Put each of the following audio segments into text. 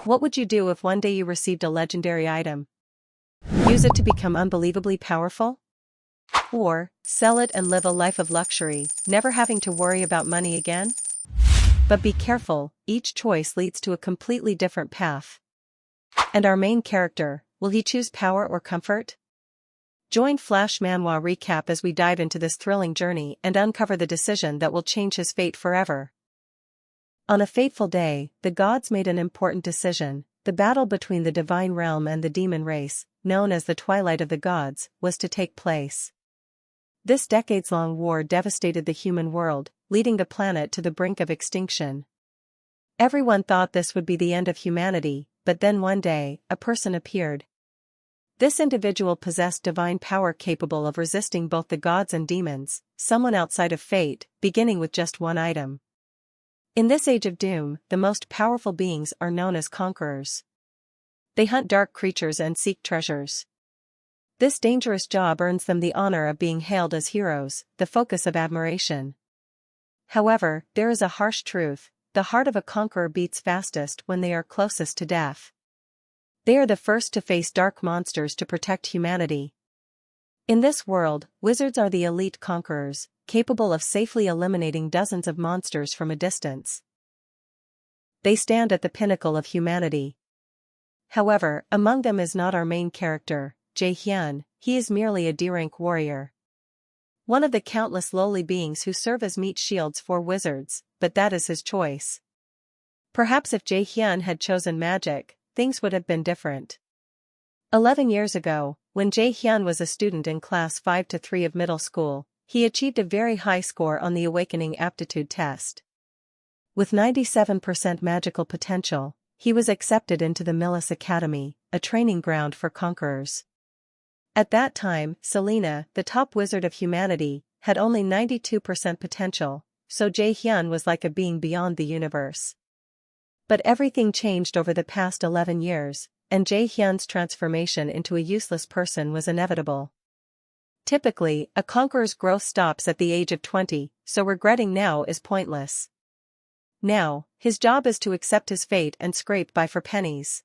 What would you do if one day you received a legendary item? Use it to become unbelievably powerful? Or, sell it and live a life of luxury, never having to worry about money again? But be careful, each choice leads to a completely different path. And our main character, will he choose power or comfort? Join Flash Manhwa Recap as we dive into this thrilling journey and uncover the decision that will change his fate forever. On a fateful day, the gods made an important decision. The battle between the divine realm and the demon race, known as the Twilight of the Gods, was to take place. This decades-long war devastated the human world, leading the planet to the brink of extinction. Everyone thought this would be the end of humanity, but then one day, a person appeared. This individual possessed divine power capable of resisting both the gods and demons, someone outside of fate, beginning with just one item. In this age of doom, the most powerful beings are known as conquerors. They hunt dark creatures and seek treasures. This dangerous job earns them the honor of being hailed as heroes, the focus of admiration. However, there is a harsh truth: the heart of a conqueror beats fastest when they are closest to death. They are the first to face dark monsters to protect humanity. In this world, wizards are the elite conquerors, capable of safely eliminating dozens of monsters from a distance. They stand at the pinnacle of humanity. However, among them is not our main character, Jae-hyun. He is merely a D-rank warrior. One of the countless lowly beings who serve as meat shields for wizards, but that is his choice. Perhaps if Jae-hyun had chosen magic, things would have been different. 11 years ago, when Jae-hyun was a student in class 5-3 of middle school, he achieved a very high score on the Awakening Aptitude Test. With 97% magical potential, he was accepted into the Millis Academy, a training ground for conquerors. At that time, Selena, the top wizard of humanity, had only 92% potential, so Jae-hyun was like a being beyond the universe. But everything changed over the past 11 years, and Jae-hyun's transformation into a useless person was inevitable. Typically, a conqueror's growth stops at the age of 20, so regretting now is pointless. Now, his job is to accept his fate and scrape by for pennies.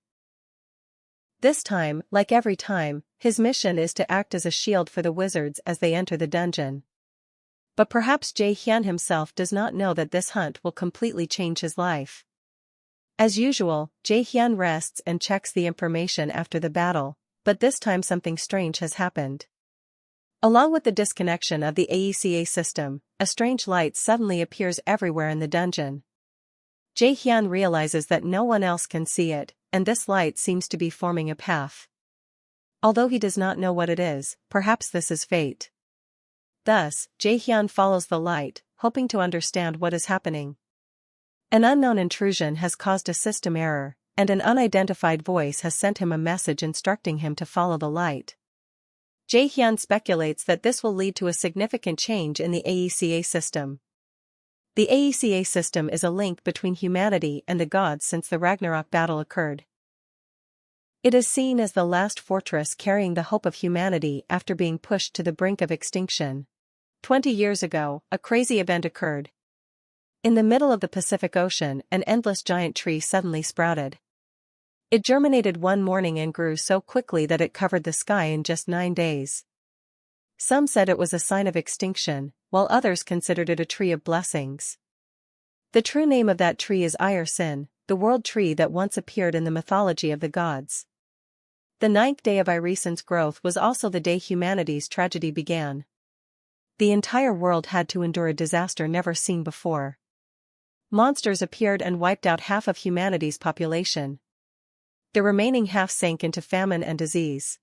This time, like every time, his mission is to act as a shield for the wizards as they enter the dungeon. But perhaps Jae-hyun himself does not know that this hunt will completely change his life. As usual, Jae-hyun rests and checks the information after the battle, but this time something strange has happened. Along with the disconnection of the AECA system, a strange light suddenly appears everywhere in the dungeon. Jae-hyun realizes that no one else can see it, and this light seems to be forming a path. Although he does not know what it is, perhaps this is fate. Thus, Jae-hyun follows the light, hoping to understand what is happening. An unknown intrusion has caused a system error, and an unidentified voice has sent him a message instructing him to follow the light. Jae-hyun speculates that this will lead to a significant change in the AECA system. The AECA system is a link between humanity and the gods since the Ragnarok battle occurred. It is seen as the last fortress carrying the hope of humanity after being pushed to the brink of extinction. 20 years ago, a crazy event occurred. In the middle of the Pacific Ocean, an endless giant tree suddenly sprouted. It germinated one morning and grew so quickly that it covered the sky in just 9 days. Some said it was a sign of extinction, while others considered it a tree of blessings. The true name of that tree is Sin, the world tree that once appeared in the mythology of the gods. The 9th day of Sin's growth was also the day humanity's tragedy began. The entire world had to endure a disaster never seen before. Monsters appeared and wiped out half of humanity's population. The remaining half sank into famine and disease.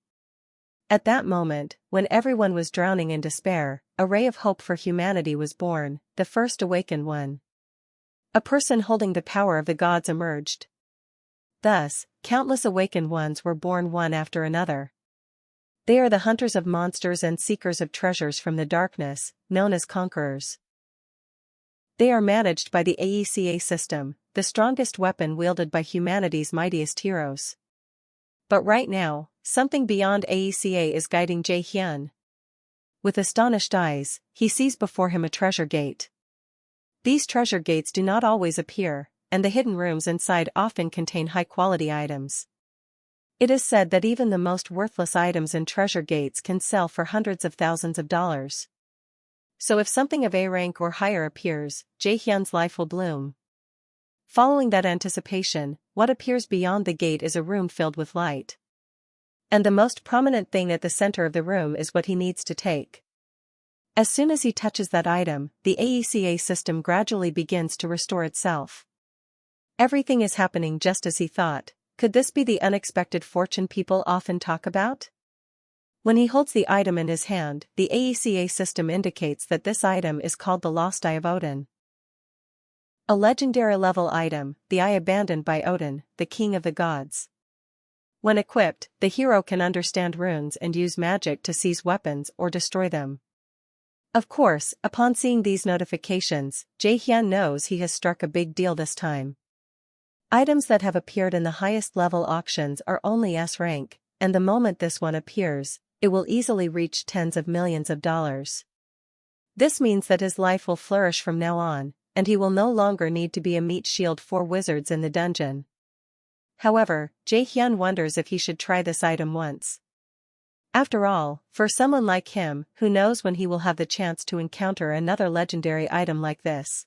At that moment, when everyone was drowning in despair, a ray of hope for humanity was born, the first awakened one. A person holding the power of the gods emerged. Thus, countless awakened ones were born one after another. They are the hunters of monsters and seekers of treasures from the darkness, known as conquerors. They are managed by the AECA system, the strongest weapon wielded by humanity's mightiest heroes. But right now, something beyond AECA is guiding Jae-hyun. With astonished eyes, he sees before him a treasure gate. These treasure gates do not always appear, and the hidden rooms inside often contain high-quality items. It is said that even the most worthless items in treasure gates can sell for hundreds of thousands of dollars. So if something of A rank or higher appears, Jae-hyun's life will bloom. Following that anticipation, what appears beyond the gate is a room filled with light. And the most prominent thing at the center of the room is what he needs to take. As soon as he touches that item, the AECA system gradually begins to restore itself. Everything is happening just as he thought. Could this be the unexpected fortune people often talk about? When he holds the item in his hand, the AECA system indicates that this item is called the Lost Eye of Odin. A legendary level item, the eye abandoned by Odin, the king of the gods. When equipped, the hero can understand runes and use magic to seize weapons or destroy them. Of course, upon seeing these notifications, Jae-hyun knows he has struck a big deal this time. Items that have appeared in the highest level auctions are only S rank, and the moment this one appears, it will easily reach tens of millions of dollars. This means that his life will flourish from now on, and he will no longer need to be a meat shield for wizards in the dungeon. However, Jae-hyun wonders if he should try this item once. After all, for someone like him, who knows when he will have the chance to encounter another legendary item like this.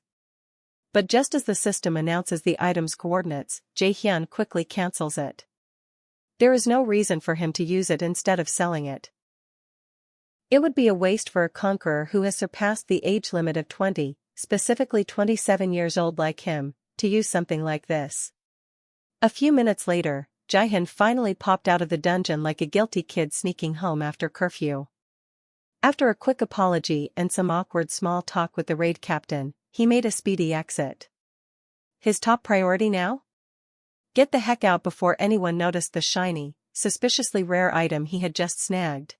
But just as the system announces the item's coordinates, Jae-hyun quickly cancels it. There is no reason for him to use it instead of selling it. It would be a waste for a conqueror who has surpassed the age limit of 20, specifically 27 years old like him, to use something like this. A few minutes later, Jae-hyun finally popped out of the dungeon like a guilty kid sneaking home after curfew. After a quick apology and some awkward small talk with the raid captain, he made a speedy exit. His top priority now? Get the heck out before anyone noticed the shiny, suspiciously rare item he had just snagged.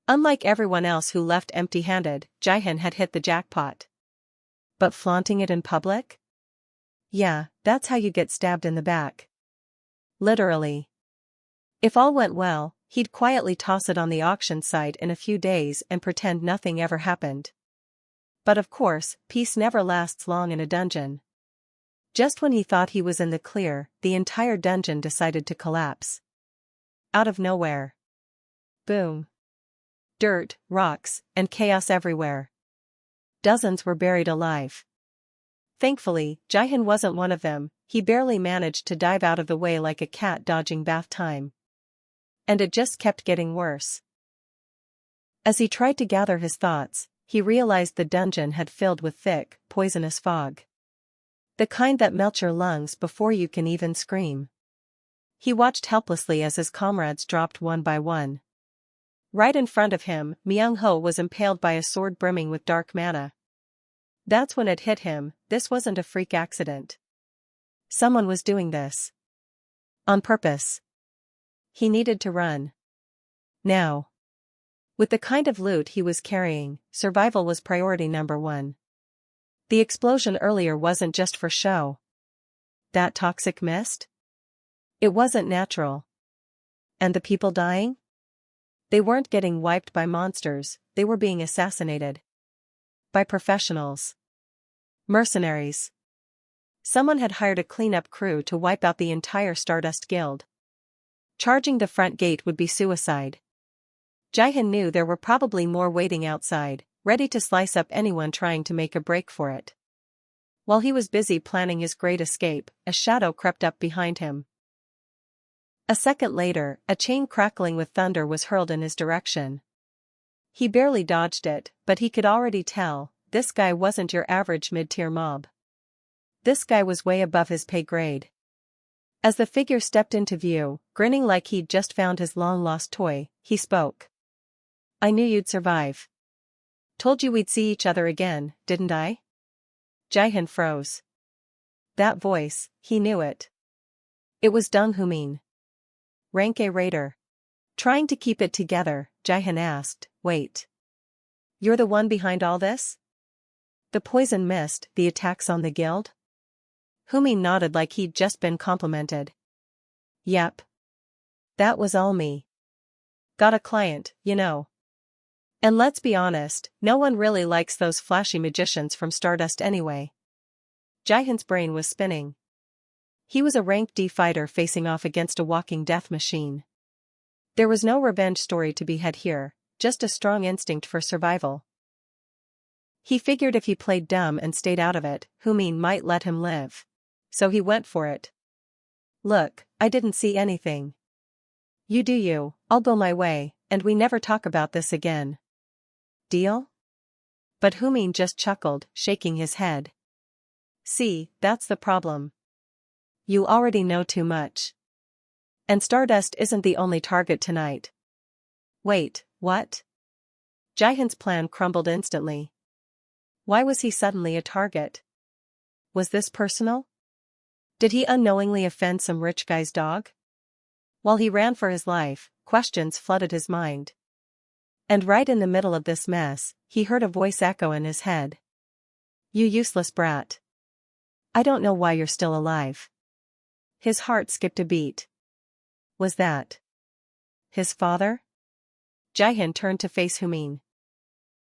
Unlike everyone else who left empty-handed, Jae-hyun had hit the jackpot. But flaunting it in public? Yeah, that's how you get stabbed in the back. Literally. If all went well, he'd quietly toss it on the auction site in a few days and pretend nothing ever happened. But of course, peace never lasts long in a dungeon. Just when he thought he was in the clear, the entire dungeon decided to collapse. Out of nowhere. Boom. Dirt, rocks, and chaos everywhere. Dozens were buried alive. Thankfully, Jae-hyun wasn't one of them. He barely managed to dive out of the way like a cat dodging bath time. And it just kept getting worse. As he tried to gather his thoughts, he realized the dungeon had filled with thick, poisonous fog. The kind that melts your lungs before you can even scream. He watched helplessly as his comrades dropped one by one. Right in front of him, Myung-ho was impaled by a sword brimming with dark mana. That's when it hit him, this wasn't a freak accident. Someone was doing this. On purpose. He needed to run. Now. With the kind of loot he was carrying, survival was priority number one. The explosion earlier wasn't just for show. That toxic mist? It wasn't natural. And the people dying? They weren't getting wiped by monsters, they were being assassinated. By professionals. Mercenaries. Someone had hired a cleanup crew to wipe out the entire Stardust Guild. Charging the front gate would be suicide. Jae-hyun knew there were probably more waiting outside, ready to slice up anyone trying to make a break for it. While he was busy planning his great escape, a shadow crept up behind him. A second later, a chain crackling with thunder was hurled in his direction. He barely dodged it, but he could already tell, this guy wasn't your average mid-tier mob. This guy was way above his pay grade. As the figure stepped into view, grinning like he'd just found his long-lost toy, he spoke. I knew you'd survive. Told you we'd see each other again, didn't I? Jae-hyun froze. That voice, he knew it. It was Dong Hoo-min. Rank A raider. Trying to keep it together, Jae-hyun asked, wait. You're the one behind all this? The poison mist, the attacks on the guild? Hoo-min nodded like he'd just been complimented. Yep. That was all me. Got a client, you know. And let's be honest, no one really likes those flashy magicians from Stardust anyway. Jihan's brain was spinning. He was a rank D fighter facing off against a walking death machine. There was no revenge story to be had here, just a strong instinct for survival. He figured if he played dumb and stayed out of it, Humin might let him live. So he went for it. Look, I didn't see anything. You do you, I'll go my way, and we never talk about this again. Deal? But Humin just chuckled, shaking his head. See, that's the problem. You already know too much. And Stardust isn't the only target tonight. Wait, what? Jihan's plan crumbled instantly. Why was he suddenly a target? Was this personal? Did he unknowingly offend some rich guy's dog? While he ran for his life, questions flooded his mind. And right in the middle of this mess, he heard a voice echo in his head. You useless brat. I don't know why you're still alive. His heart skipped a beat. Was that his father? Jihan turned to face Humin.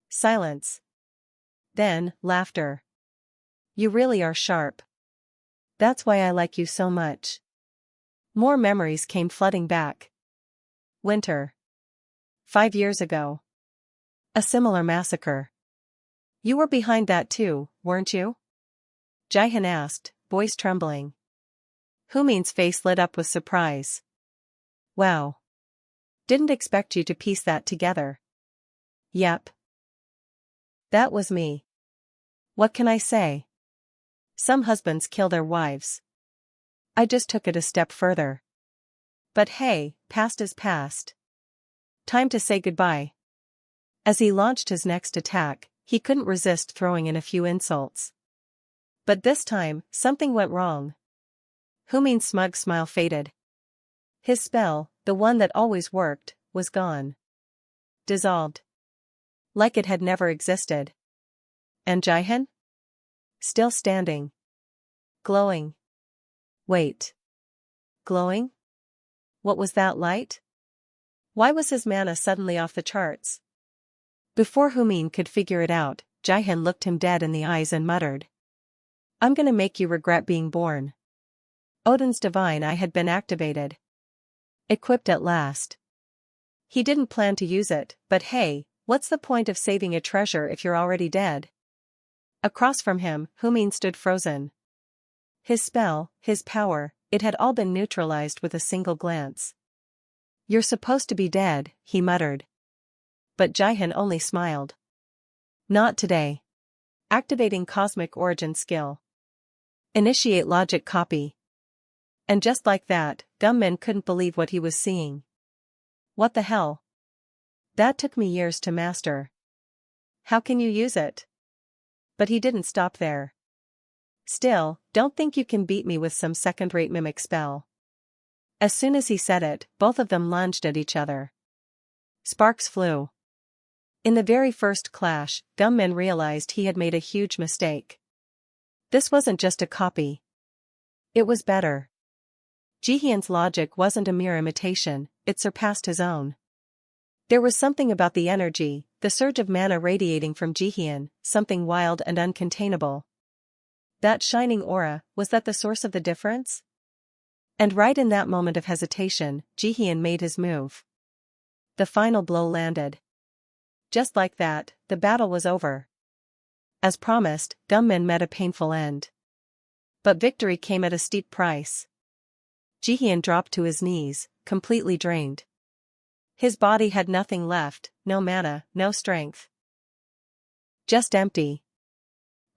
Silence. Then, laughter. You really are sharp. That's why I like you so much. More memories came flooding back. Winter. 5 years ago. A similar massacre. You were behind that too, weren't you? Jihan asked, voice trembling. Humin's face lit up with surprise. Wow. Didn't expect you to piece that together. Yep. That was me. What can I say? Some husbands kill their wives. I just took it a step further. But hey, past is past. Time to say goodbye. As he launched his next attack, he couldn't resist throwing in a few insults. But this time, something went wrong. Humin's smug smile faded. His spell, the one that always worked, was gone. Dissolved. Like it had never existed. And Jihan? Still standing. Glowing. Wait. Glowing? What was that light? Why was his mana suddenly off the charts? Before Humin could figure it out, Jihan looked him dead in the eyes and muttered. I'm gonna make you regret being born. Odin's divine eye had been activated. Equipped at last. He didn't plan to use it, but hey, what's the point of saving a treasure if you're already dead? Across from him, Humin stood frozen. His spell, his power, it had all been neutralized with a single glance. You're supposed to be dead, he muttered. But Jihan only smiled. Not today. Activating Cosmic Origin skill. Initiate logic copy. And just like that, Gummin couldn't believe what he was seeing. What the hell? That took me years to master. How can you use it? But he didn't stop there. Still, don't think you can beat me with some second-rate mimic spell. As soon as he said it, both of them lunged at each other. Sparks flew. In the very first clash, Gummin realized he had made a huge mistake. This wasn't just a copy. It was better. Jihan's logic wasn't a mere imitation, it surpassed his own. There was something about the energy, the surge of mana radiating from Jihan, something wild and uncontainable. That shining aura, was that the source of the difference? And right in that moment of hesitation, Jihan made his move. The final blow landed. Just like that, the battle was over. As promised, Gummin met a painful end. But victory came at a steep price. Jihan dropped to his knees, completely drained. His body had nothing left, no mana, no strength. Just empty.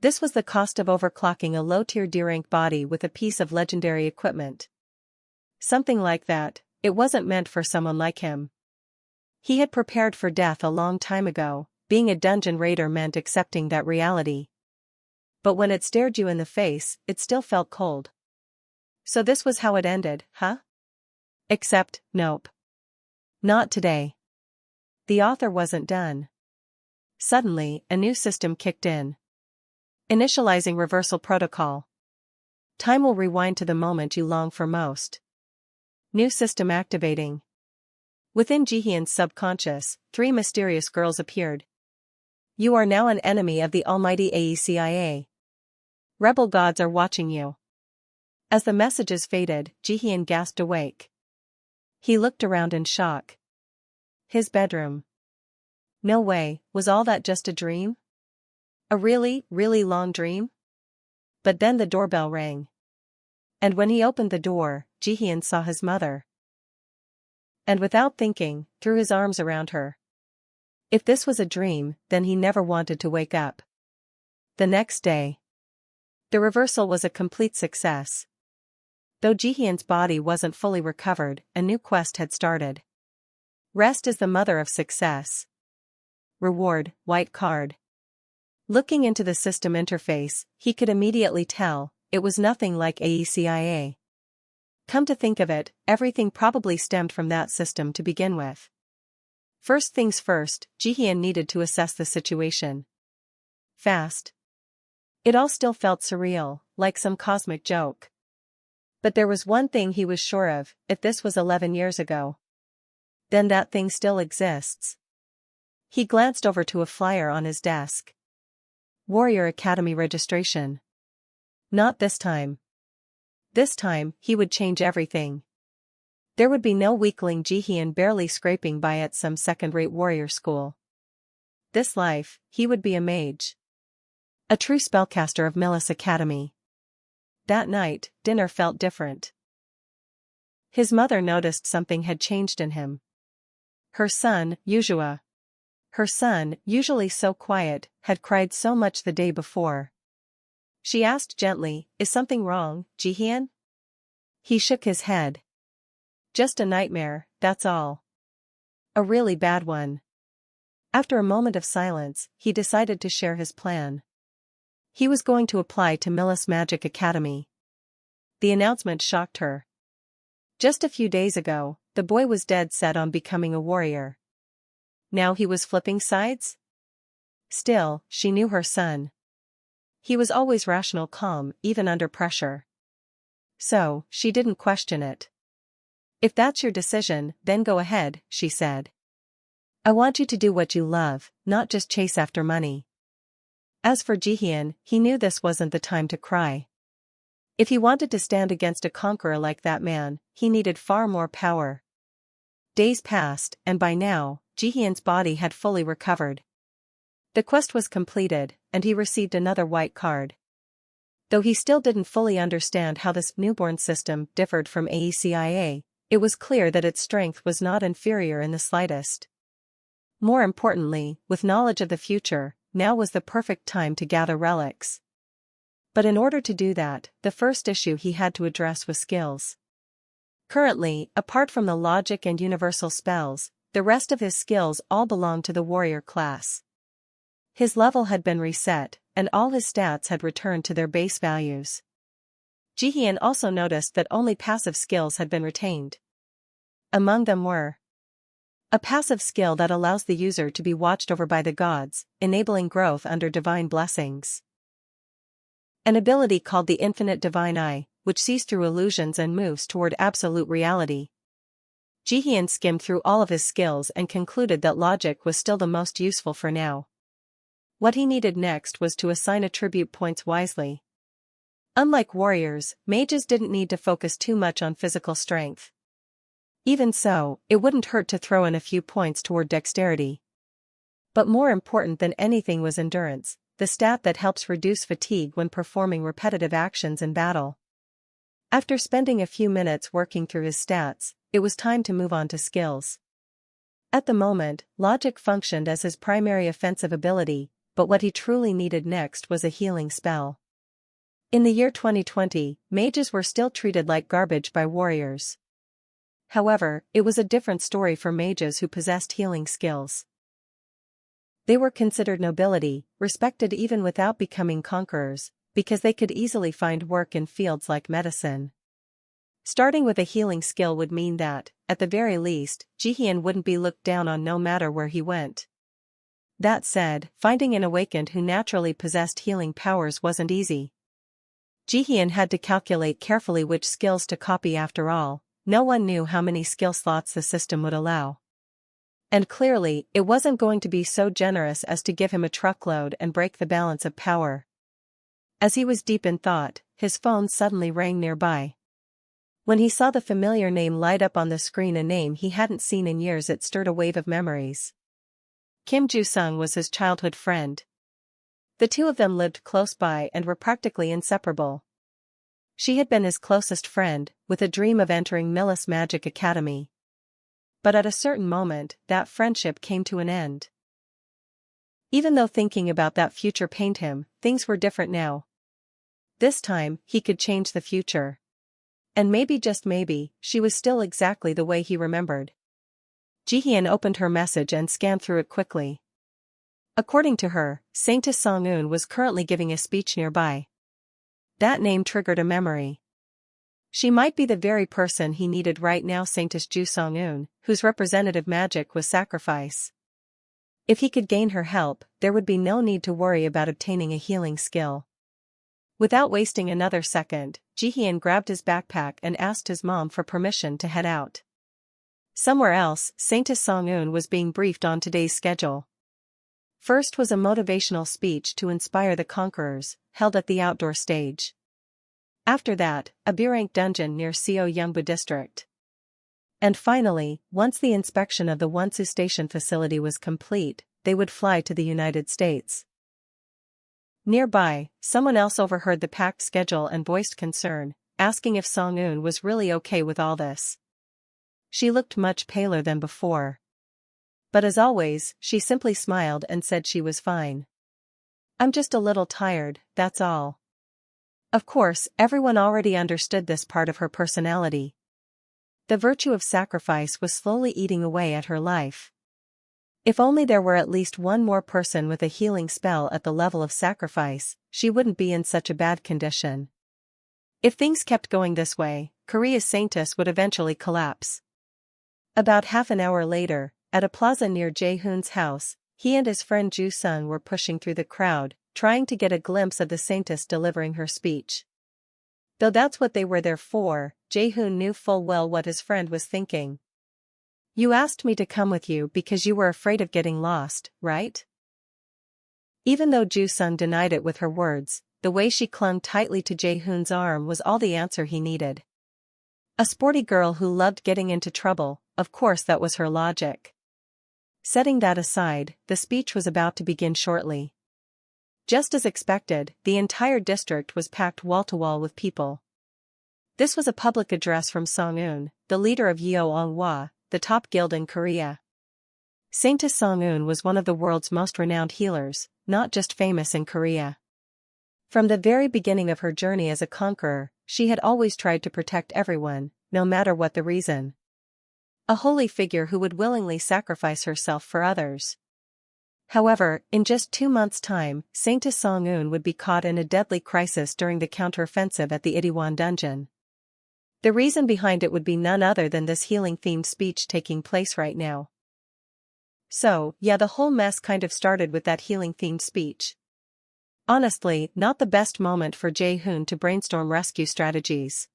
This was the cost of overclocking a low-tier D-rank body with a piece of legendary equipment. Something like that, it wasn't meant for someone like him. He had prepared for death a long time ago, being a dungeon raider meant accepting that reality. But when it stared you in the face, it still felt cold. So this was how it ended, huh? Except, nope. Not today. The author wasn't done. Suddenly, a new system kicked in. Initializing reversal protocol. Time will rewind to the moment you long for most. New system activating. Within Jihan's subconscious, 3 mysterious girls appeared. You are now an enemy of the almighty AECIA. Rebel gods are watching you. As the messages faded, Jihyun gasped awake. He looked around in shock. His bedroom. No way, was all that just a dream? A really, really long dream? But then the doorbell rang. And when he opened the door, Jihyun saw his mother. And without thinking, threw his arms around her. If this was a dream, then he never wanted to wake up. The next day. The reversal was a complete success. Though Jihyun's body wasn't fully recovered, a new quest had started. Rest is the mother of success. Reward, white card. Looking into the system interface, he could immediately tell, it was nothing like AECIA. Come to think of it, everything probably stemmed from that system to begin with. First things first, Jihyun needed to assess the situation. Fast. It all still felt surreal, like some cosmic joke. But there was one thing he was sure of, if this was 11 years ago. Then that thing still exists. He glanced over to a flyer on his desk. Warrior Academy registration. Not this time. This time, he would change everything. There would be no weakling Jihyun barely scraping by at some second-rate warrior school. This life, he would be a mage. A true spellcaster of Millis Academy. That night, dinner felt different. His mother noticed something had changed in him. Her son, usually so quiet, had cried so much the day before. She asked gently, "Is something wrong, Jihyun?" He shook his head. "Just a nightmare, that's all. A really bad one." After a moment of silence, he decided to share his plan. He was going to apply to Millis Magic Academy. The announcement shocked her. Just a few days ago, the boy was dead set on becoming a warrior. Now he was flipping sides? Still, she knew her son. He was always rational, calm, even under pressure. So, she didn't question it. "If that's your decision, then go ahead," she said. "I want you to do what you love, not just chase after money." As for Jihyun, he knew this wasn't the time to cry. If he wanted to stand against a conqueror like that man, he needed far more power. Days passed, and by now, Jihyun's body had fully recovered. The quest was completed, and he received another white card. Though he still didn't fully understand how this newborn system differed from AECIA, it was clear that its strength was not inferior in the slightest. More importantly, with knowledge of the future, now was the perfect time to gather relics. But in order to do that, the first issue he had to address was skills. Currently, apart from the logic and universal spells, the rest of his skills all belonged to the warrior class. His level had been reset, and all his stats had returned to their base values. Jihyun also noticed that only passive skills had been retained. Among them were a passive skill that allows the user to be watched over by the gods, enabling growth under divine blessings. An ability called the Infinite Divine Eye, which sees through illusions and moves toward absolute reality. Jihyun skimmed through all of his skills and concluded that logic was still the most useful for now. What he needed next was to assign attribute points wisely. Unlike warriors, mages didn't need to focus too much on physical strength. Even so, it wouldn't hurt to throw in a few points toward dexterity. But more important than anything was endurance, the stat that helps reduce fatigue when performing repetitive actions in battle. After spending a few minutes working through his stats, it was time to move on to skills. At the moment, logic functioned as his primary offensive ability, but what he truly needed next was a healing spell. In the year 2020, mages were still treated like garbage by warriors. However, it was a different story for mages who possessed healing skills. They were considered nobility, respected even without becoming conquerors, because they could easily find work in fields like medicine. Starting with a healing skill would mean that, at the very least, Jihyun wouldn't be looked down on no matter where he went. That said, finding an awakened who naturally possessed healing powers wasn't easy. Jihyun had to calculate carefully which skills to copy. After all, no one knew how many skill slots the system would allow. And clearly, it wasn't going to be so generous as to give him a truckload and break the balance of power. As he was deep in thought, his phone suddenly rang nearby. When he saw the familiar name light up on the screen, a name he hadn't seen in years, it stirred a wave of memories. Kim Ju-sung was his childhood friend. The two of them lived close by and were practically inseparable. She had been his closest friend, with a dream of entering Millis Magic Academy. But at a certain moment, that friendship came to an end. Even though thinking about that future pained him, things were different now. This time, he could change the future. And maybe, just maybe, she was still exactly the way he remembered. Jihyun opened her message and scanned through it quickly. According to her, Saintess Song-eun was currently giving a speech nearby. That name triggered a memory. She might be the very person he needed right now, Saintess Ju Song-eun, whose representative magic was sacrifice. If he could gain her help, there would be no need to worry about obtaining a healing skill. Without wasting another second, Jihyun grabbed his backpack and asked his mom for permission to head out. Somewhere else, Saintess Song-eun was being briefed on today's schedule. First was a motivational speech to inspire the conquerors, held at the outdoor stage. After that, a B-rank dungeon near Seo-Yeongbu district. And finally, once the inspection of the Wonsu station facility was complete, they would fly to the United States. Nearby, someone else overheard the packed schedule and voiced concern, asking if Song-eun was really okay with all this. She looked much paler than before. But as always, she simply smiled and said she was fine. "I'm just a little tired, that's all." Of course, everyone already understood this part of her personality. The virtue of sacrifice was slowly eating away at her life. If only there were at least one more person with a healing spell at the level of sacrifice, she wouldn't be in such a bad condition. If things kept going this way, Korea's saintess would eventually collapse. About half an hour later, at a plaza near Jae-hoon's house, he and his friend Ju-sung were pushing through the crowd, trying to get a glimpse of the saintess delivering her speech. Though that's what they were there for, Jae-hoon knew full well what his friend was thinking. "You asked me to come with you because you were afraid of getting lost, right?" Even though Ju-sung denied it with her words, the way she clung tightly to Jae-hoon's arm was all the answer he needed. A sporty girl who loved getting into trouble, of course that was her logic. Setting that aside, the speech was about to begin shortly. Just as expected, the entire district was packed wall-to-wall with people. This was a public address from Song-eun, the leader of Yeonghwa, the top guild in Korea. Saintess Song-eun was one of the world's most renowned healers, not just famous in Korea. From the very beginning of her journey as a conqueror, she had always tried to protect everyone, no matter what the reason. A holy figure who would willingly sacrifice herself for others. However, in just 2 months' time, Saintess Song-eun would be caught in a deadly crisis during the counteroffensive at the Itaewon dungeon. The reason behind it would be none other than this healing-themed speech taking place right now. So, yeah, the whole mess kind of started with that healing-themed speech. Honestly, not the best moment for Jae-hoon to brainstorm rescue strategies.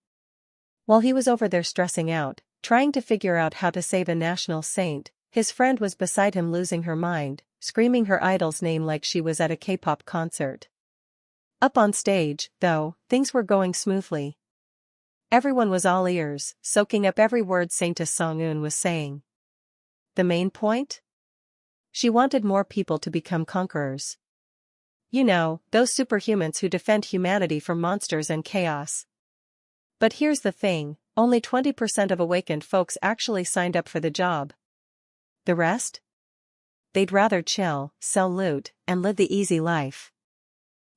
While he was over there stressing out, trying to figure out how to save a national saint, his friend was beside him losing her mind, screaming her idol's name like she was at a K-pop concert. Up on stage, though, things were going smoothly. Everyone was all ears, soaking up every word Saintess Song-eun was saying. The main point? She wanted more people to become conquerors. You know, those superhumans who defend humanity from monsters and chaos. But here's the thing, only 20% of awakened folks actually signed up for the job. The rest? They'd rather chill, sell loot, and live the easy life.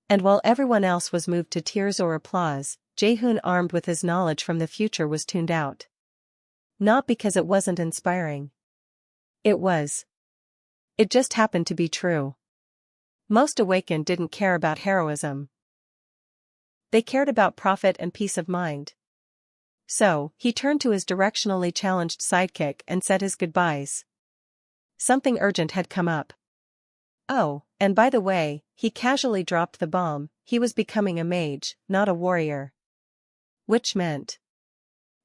And while everyone else was moved to tears or applause, Jae-hoon, armed with his knowledge from the future, was tuned out. Not because it wasn't inspiring. It was. It just happened to be true. Most awakened didn't care about heroism. They cared about profit and peace of mind. So, he turned to his directionally challenged sidekick and said his goodbyes. Something urgent had come up. Oh, and by the way, he casually dropped the bomb, he was becoming a mage, not a warrior. Which meant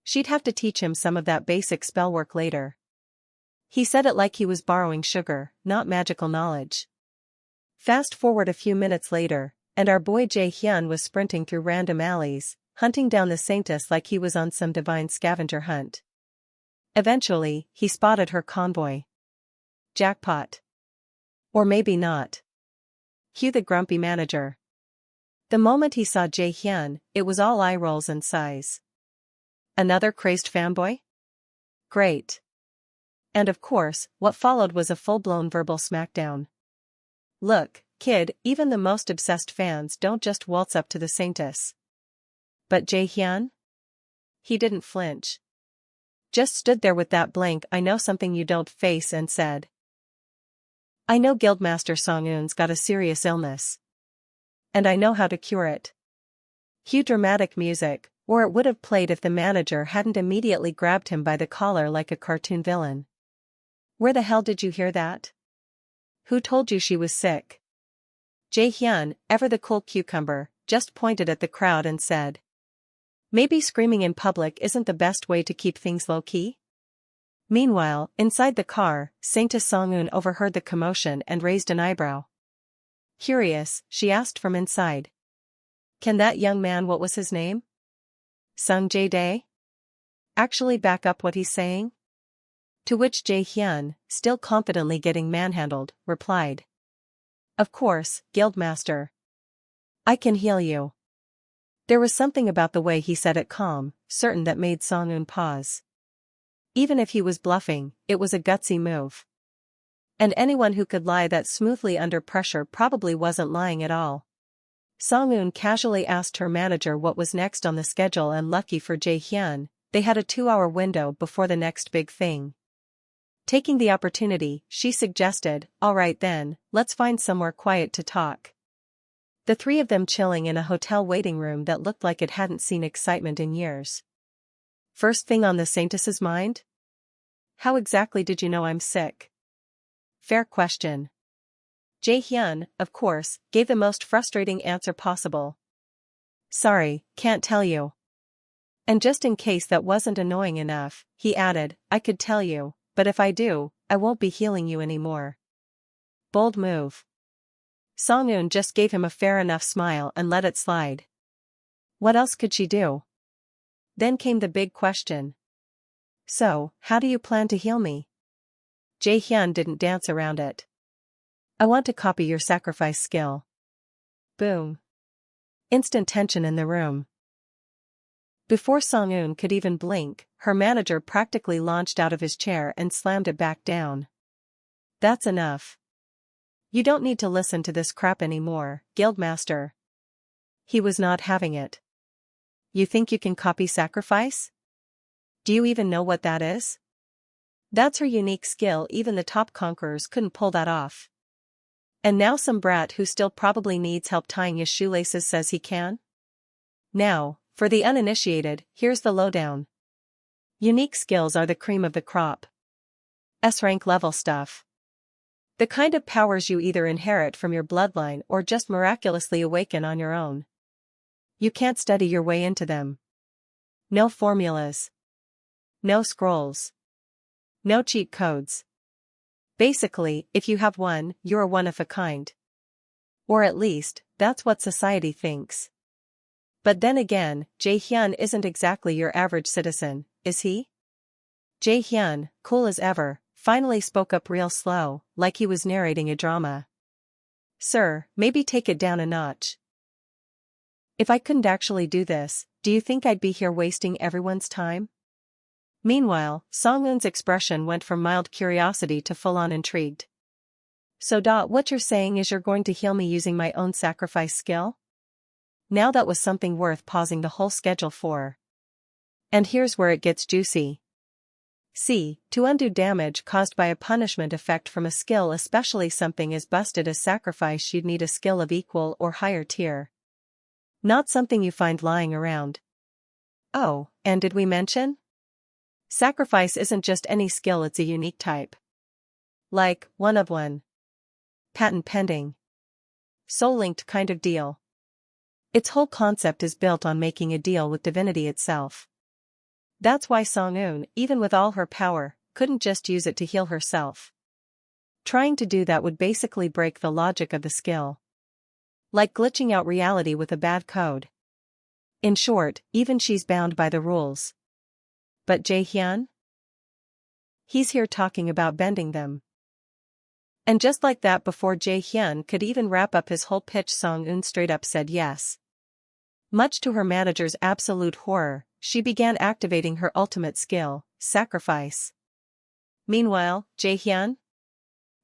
she'd have to teach him some of that basic spell work later. He said it like he was borrowing sugar, not magical knowledge. Fast forward a few minutes later, And our boy Jae-hyun was sprinting through random alleys, hunting down the saintess like he was on some divine scavenger hunt. Eventually, he spotted her convoy. Jackpot. Or maybe not. Cue the grumpy manager. The moment he saw Jae-hyun, it was all eye rolls and sighs. Another crazed fanboy? Great. And of course, what followed was a full-blown verbal smackdown. Look, kid, even the most obsessed fans don't just waltz up to the saintess. But Jae-hyun? He didn't flinch. Just stood there with that blank "I know something you don't" face and said, "I know Guildmaster Song-eun's got a serious illness. And I know how to cure it." Cue dramatic music, or it would have played if the manager hadn't immediately grabbed him by the collar like a cartoon villain. Where the hell did you hear that? Who told you she was sick? Jae-hyun, ever the cool cucumber, just pointed at the crowd and said, "Maybe screaming in public isn't the best way to keep things low-key?" Meanwhile, inside the car, Saintess Song-eun overheard the commotion and raised an eyebrow. Curious, she asked from inside. "Can that young man, what was his name? Sung Jae-dae? Actually back up what he's saying?" To which Jae-hyun, still confidently getting manhandled, replied, "Of course, Guildmaster. I can heal you." There was something about the way he said it calm, certain that made Song-eun pause. Even if he was bluffing, it was a gutsy move. And anyone who could lie that smoothly under pressure probably wasn't lying at all. Song-eun casually asked her manager what was next on the schedule, and lucky for Jae-hyun, they had a 2-hour window before the next big thing. Taking the opportunity, she suggested, "All right then, let's find somewhere quiet to talk." The three of them chilling in a hotel waiting room that looked like it hadn't seen excitement in years. First thing on the saintess's mind? "How exactly did you know I'm sick?" Fair question. Jae-hyun, of course, gave the most frustrating answer possible. "Sorry, can't tell you." And just in case that wasn't annoying enough, he added, "I could tell you, but if I do, I won't be healing you anymore." Bold move. Song-eun just gave him a fair enough smile and let it slide. What else could she do? Then came the big question. "So, how do you plan to heal me?" Jae-hyun didn't dance around it. "I want to copy your sacrifice skill." Boom. Instant tension in the room. Before Song-eun could even blink, her manager practically launched out of his chair and slammed it back down. "That's enough. You don't need to listen to this crap anymore, Guildmaster." He was not having it. "You think you can copy sacrifice? Do you even know what that is? That's her unique skill, even the top conquerors couldn't pull that off. And now some brat who still probably needs help tying his shoelaces says he can? Now, for the uninitiated, here's the lowdown. Unique skills are the cream of the crop. S-rank level stuff. The kind of powers you either inherit from your bloodline or just miraculously awaken on your own. You can't study your way into them. No formulas. No scrolls. No cheat codes. Basically, if you have one, you're a one of a kind. Or at least, that's what society thinks. But then again, Jae-hyun isn't exactly your average citizen, is he? Jae-hyun, cool as ever, finally spoke up real slow, like he was narrating a drama. "Sir, maybe take it down a notch. If I couldn't actually do this, do you think I'd be here wasting everyone's time?" Meanwhile, Song-eun's expression went from mild curiosity to full-on intrigued. "So what you're saying is you're going to heal me using my own sacrifice skill?" Now that was something worth pausing the whole schedule for. And here's where it gets juicy. See, to undo damage caused by a punishment effect from a skill, especially something as busted as sacrifice, you'd need a skill of equal or higher tier. Not something you find lying around. Oh, and did we mention? Sacrifice isn't just any skill, it's a unique type. Like, one of one. Patent pending. Soul-linked kind of deal. Its whole concept is built on making a deal with divinity itself. That's why Song-eun, even with all her power, couldn't just use it to heal herself. Trying to do that would basically break the logic of the skill. Like glitching out reality with a bad code. In short, even she's bound by the rules. But Jae-hyun? He's here talking about bending them. And just like that, before Jae-hyun could even wrap up his whole pitch, Song-eun straight up said yes. Much to her manager's absolute horror, she began activating her ultimate skill, sacrifice. Meanwhile, Jae-hyun?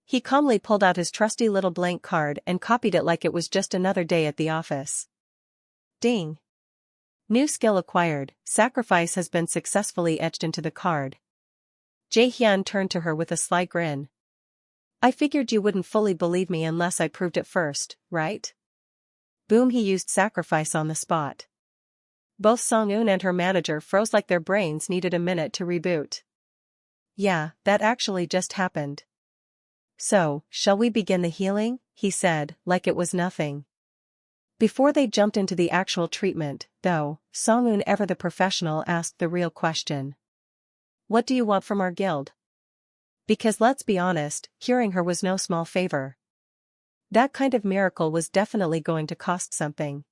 He calmly pulled out his trusty little blank card and copied it like it was just another day at the office. Ding. New skill acquired, sacrifice has been successfully etched into the card. Jae-hyun turned to her with a sly grin. I figured you wouldn't fully believe me unless I proved it first, right? Boom, he used sacrifice on the spot. Both Song-eun and her manager froze like their brains needed a minute to reboot. Yeah, that actually just happened. So, shall we begin the healing? He said, like it was nothing. Before they jumped into the actual treatment, though, Song-eun, ever the professional, asked the real question. What do you want from our guild? Because let's be honest, curing her was no small favor. That kind of miracle was definitely going to cost something.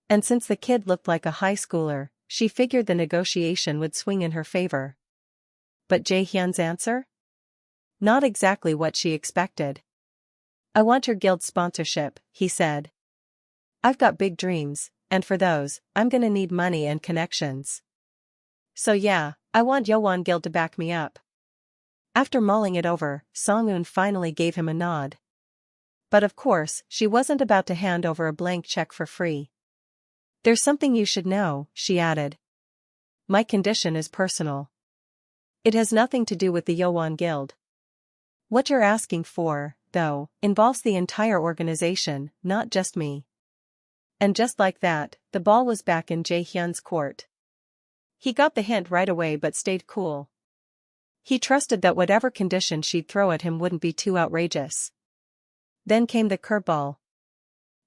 And since the kid looked like a high schooler, she figured the negotiation would swing in her favor. But Jae-hyun's answer? Not exactly what she expected. I want your guild sponsorship, he said. I've got big dreams, and for those, I'm gonna need money and connections. So yeah, I want Yowon Guild to back me up. After mulling it over, Song-eun finally gave him a nod. But of course, she wasn't about to hand over a blank check for free. There's something you should know, she added. My condition is personal. It has nothing to do with the Yowon Guild. What you're asking for, though, involves the entire organization, not just me. And just like that, the ball was back in Jae-hyun's court. He got the hint right away but stayed cool. He trusted that whatever condition she'd throw at him wouldn't be too outrageous. Then came the curveball.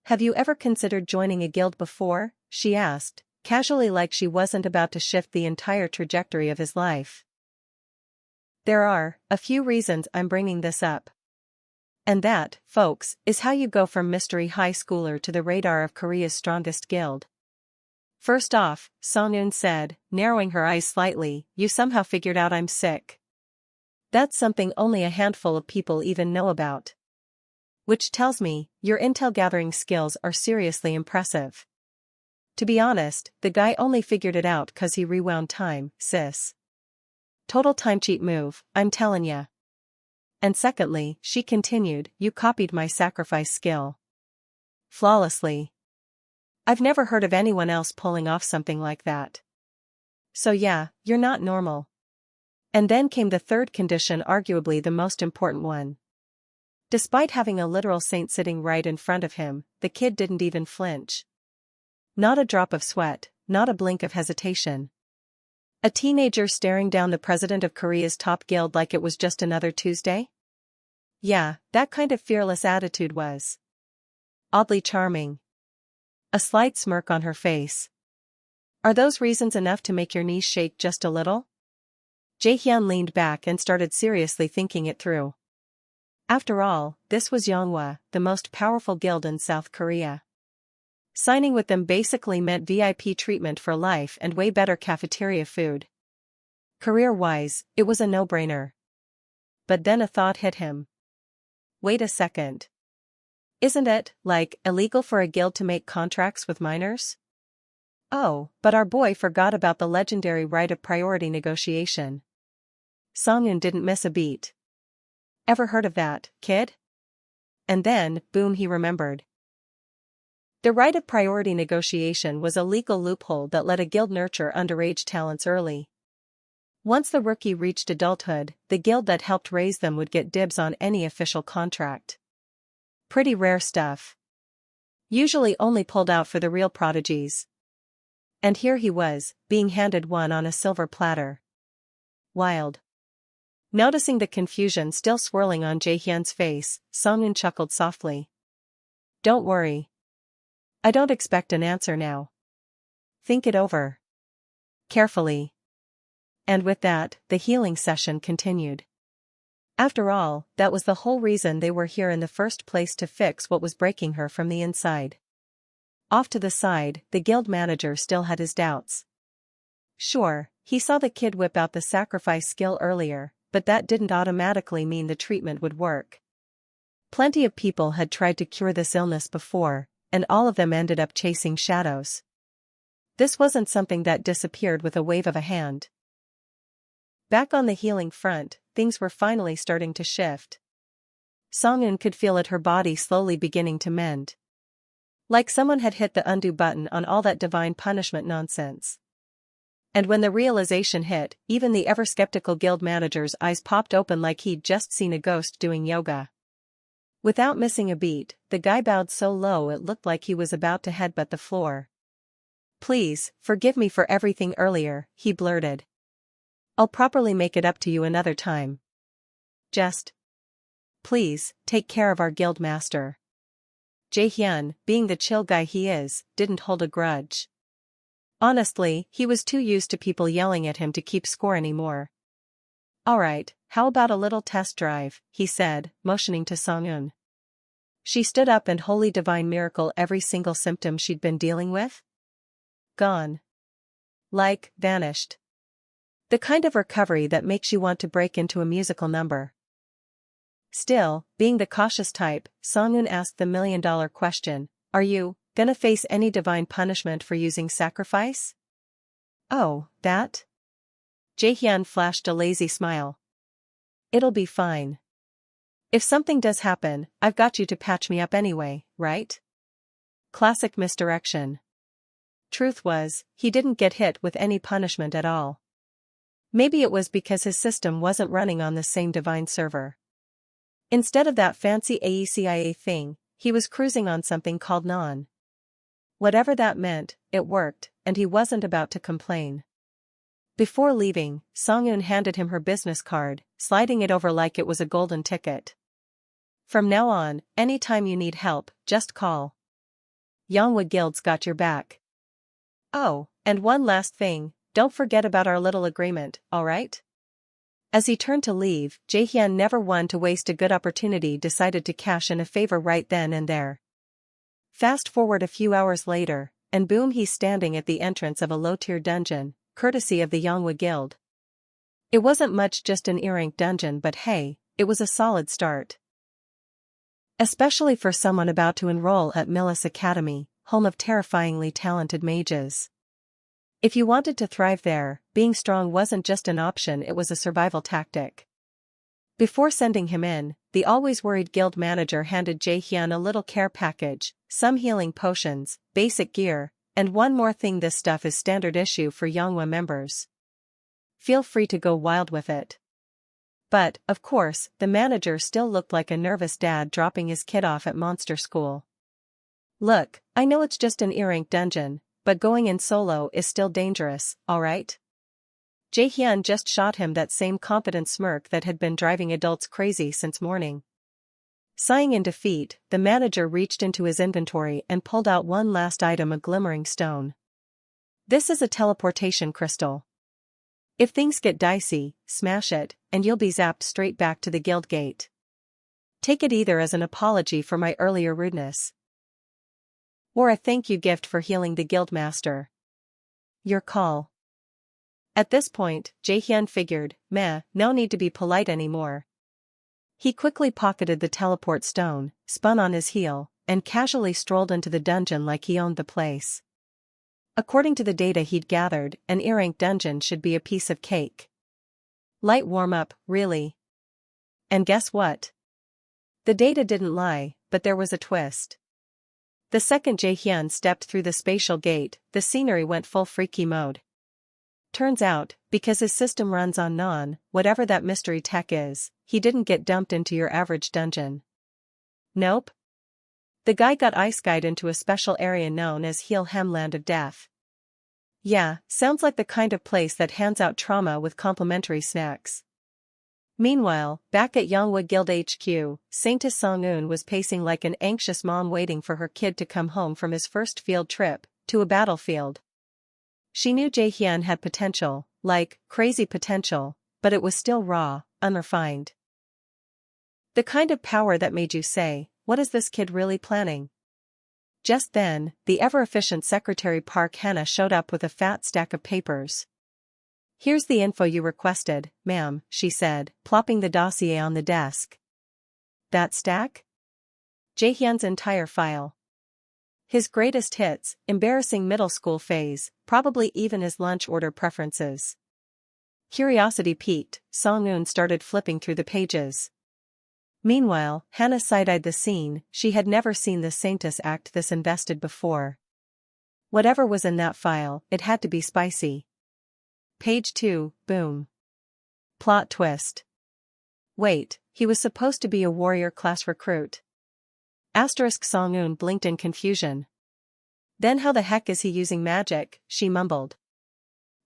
Have you ever considered joining a guild before? She asked, casually, like she wasn't about to shift the entire trajectory of his life. There are a few reasons I'm bringing this up. And that, folks, is how you go from mystery high schooler to the radar of Korea's strongest guild. First off, Song-eun said, narrowing her eyes slightly, you somehow figured out I'm sick. That's something only a handful of people even know about. Which tells me, your intel gathering skills are seriously impressive. To be honest, the guy only figured it out 'cause he rewound time, sis. Total time cheat move, I'm tellin' ya. And secondly, she continued, you copied my sacrifice skill. Flawlessly. I've never heard of anyone else pulling off something like that. So yeah, you're not normal. And then came the third condition, arguably the most important one. Despite having a literal saint sitting right in front of him, the kid didn't even flinch. Not a drop of sweat, not a blink of hesitation. A teenager staring down the president of Korea's top guild like it was just another Tuesday? Yeah, that kind of fearless attitude was oddly charming. A slight smirk on her face. Are those reasons enough to make your knees shake just a little? Jae-hyun leaned back and started seriously thinking it through. After all, this was Manhwa, the most powerful guild in South Korea. Signing with them basically meant VIP treatment for life and way better cafeteria food. Career-wise, it was a no-brainer. But then a thought hit him. Wait a second. Isn't it, like, illegal for a guild to make contracts with minors? Oh, but our boy forgot about the legendary right of priority negotiation. Song-eun didn't miss a beat. Ever heard of that, kid? And then, boom, he remembered. The right of priority negotiation was a legal loophole that let a guild nurture underage talents early. Once the rookie reached adulthood, the guild that helped raise them would get dibs on any official contract. Pretty rare stuff. Usually only pulled out for the real prodigies. And here he was, being handed one on a silver platter. Wild. Noticing the confusion still swirling on Jae-hyun's face, Song-eun chuckled softly. Don't worry. I don't expect an answer now. Think it over carefully. And with that, the healing session continued. After all, that was the whole reason they were here in the first place, to fix what was breaking her from the inside. Off to the side, the guild manager still had his doubts. Sure, he saw the kid whip out the sacrifice skill earlier, but that didn't automatically mean the treatment would work. Plenty of people had tried to cure this illness before, and all of them ended up chasing shadows. This wasn't something that disappeared with a wave of a hand. Back on the healing front, things were finally starting to shift. Song-eun could feel it, her body slowly beginning to mend. Like someone had hit the undo button on all that divine punishment nonsense. And when the realization hit, even the ever-skeptical guild manager's eyes popped open like he'd just seen a ghost doing yoga. Without missing a beat, the guy bowed so low it looked like he was about to headbutt the floor. "Please, forgive me for everything earlier," he blurted. "I'll properly make it up to you another time. Just please, take care of our guild master." Jae-hyun, being the chill guy he is, didn't hold a grudge. Honestly, he was too used to people yelling at him to keep score anymore. "Alright, how about a little test drive," he said, motioning to Song-eun. She stood up, and holy divine miracle, every single symptom she'd been dealing with? Gone. Like, vanished. The kind of recovery that makes you want to break into a musical number. Still, being the cautious type, Song-eun asked the million-dollar question, "Are you gonna face any divine punishment for using sacrifice?" "Oh, that?" Jae-hyun flashed a lazy smile. "It'll be fine. If something does happen, I've got you to patch me up anyway, right?" Classic misdirection. Truth was, he didn't get hit with any punishment at all. Maybe it was because his system wasn't running on the same divine server. Instead of that fancy AECIA thing, he was cruising on something called non. Whatever that meant, it worked, and he wasn't about to complain. Before leaving, Song-eun handed him her business card, sliding it over like it was a golden ticket. "From now on, anytime you need help, just call. Yongwa Guild's got your back. Oh, and one last thing, don't forget about our little agreement, alright?" As he turned to leave, Jae-hyun, never one to waste a good opportunity, decided to cash in a favor right then and there. Fast forward a few hours later, and boom, he's standing at the entrance of a low-tier dungeon, courtesy of the Yongwa Guild. It wasn't much, just an E-rank dungeon, but hey, it was a solid start. Especially for someone about to enroll at Millis Academy, home of terrifyingly talented mages. If you wanted to thrive there, being strong wasn't just an option, it was a survival tactic. Before sending him in, the always worried guild manager handed Jae-hyun a little care package, some healing potions, basic gear, and one more thing. "This stuff is standard issue for Yongwa members. Feel free to go wild with it." But, of course, the manager still looked like a nervous dad dropping his kid off at monster school. "Look, I know it's just an E-rank dungeon, but going in solo is still dangerous, alright?" Jae-hyun just shot him that same confident smirk that had been driving adults crazy since morning. Sighing in defeat, the manager reached into his inventory and pulled out one last item, a glimmering stone. "This is a teleportation crystal. If things get dicey, smash it, and you'll be zapped straight back to the guild gate. Take it either as an apology for my earlier rudeness, or a thank you gift for healing the guild master. Your call." At this point, Jae-hyun figured, no need to be polite anymore. He quickly pocketed the teleport stone, spun on his heel, and casually strolled into the dungeon like he owned the place. According to the data he'd gathered, an E-rank dungeon should be a piece of cake. Light warm-up, really. And guess what? The data didn't lie, but there was a twist. The second Jae-hyun stepped through the spatial gate, the scenery went full freaky mode. Turns out, because his system runs on non, whatever that mystery tech is, he didn't get dumped into your average dungeon. Nope. The guy got ice-guyed into a special area known as Heel Hemland of Death. Yeah, sounds like the kind of place that hands out trauma with complimentary snacks. Meanwhile, back at Yongwa Guild HQ, Saintess Song-eun was pacing like an anxious mom waiting for her kid to come home from his first field trip to a battlefield. She knew Jae-hyun had potential, like, crazy potential, but it was still raw, unrefined. The kind of power that made you say, what is this kid really planning? Just then, the ever-efficient Secretary Park Hannah showed up with a fat stack of papers. Here's the info you requested, ma'am, she said, plopping the dossier on the desk. That stack? Jaehyun's entire file. His greatest hits, embarrassing middle school phase, probably even his lunch order preferences. Curiosity piqued, Song-eun started flipping through the pages. Meanwhile, Hannah side-eyed the scene. She had never seen the Saintess act this invested before. Whatever was in that file, it had to be spicy. Page 2, boom. Plot twist. Wait, he was supposed to be a warrior class recruit. Song-eun blinked in confusion. Then how the heck is he using magic, she mumbled.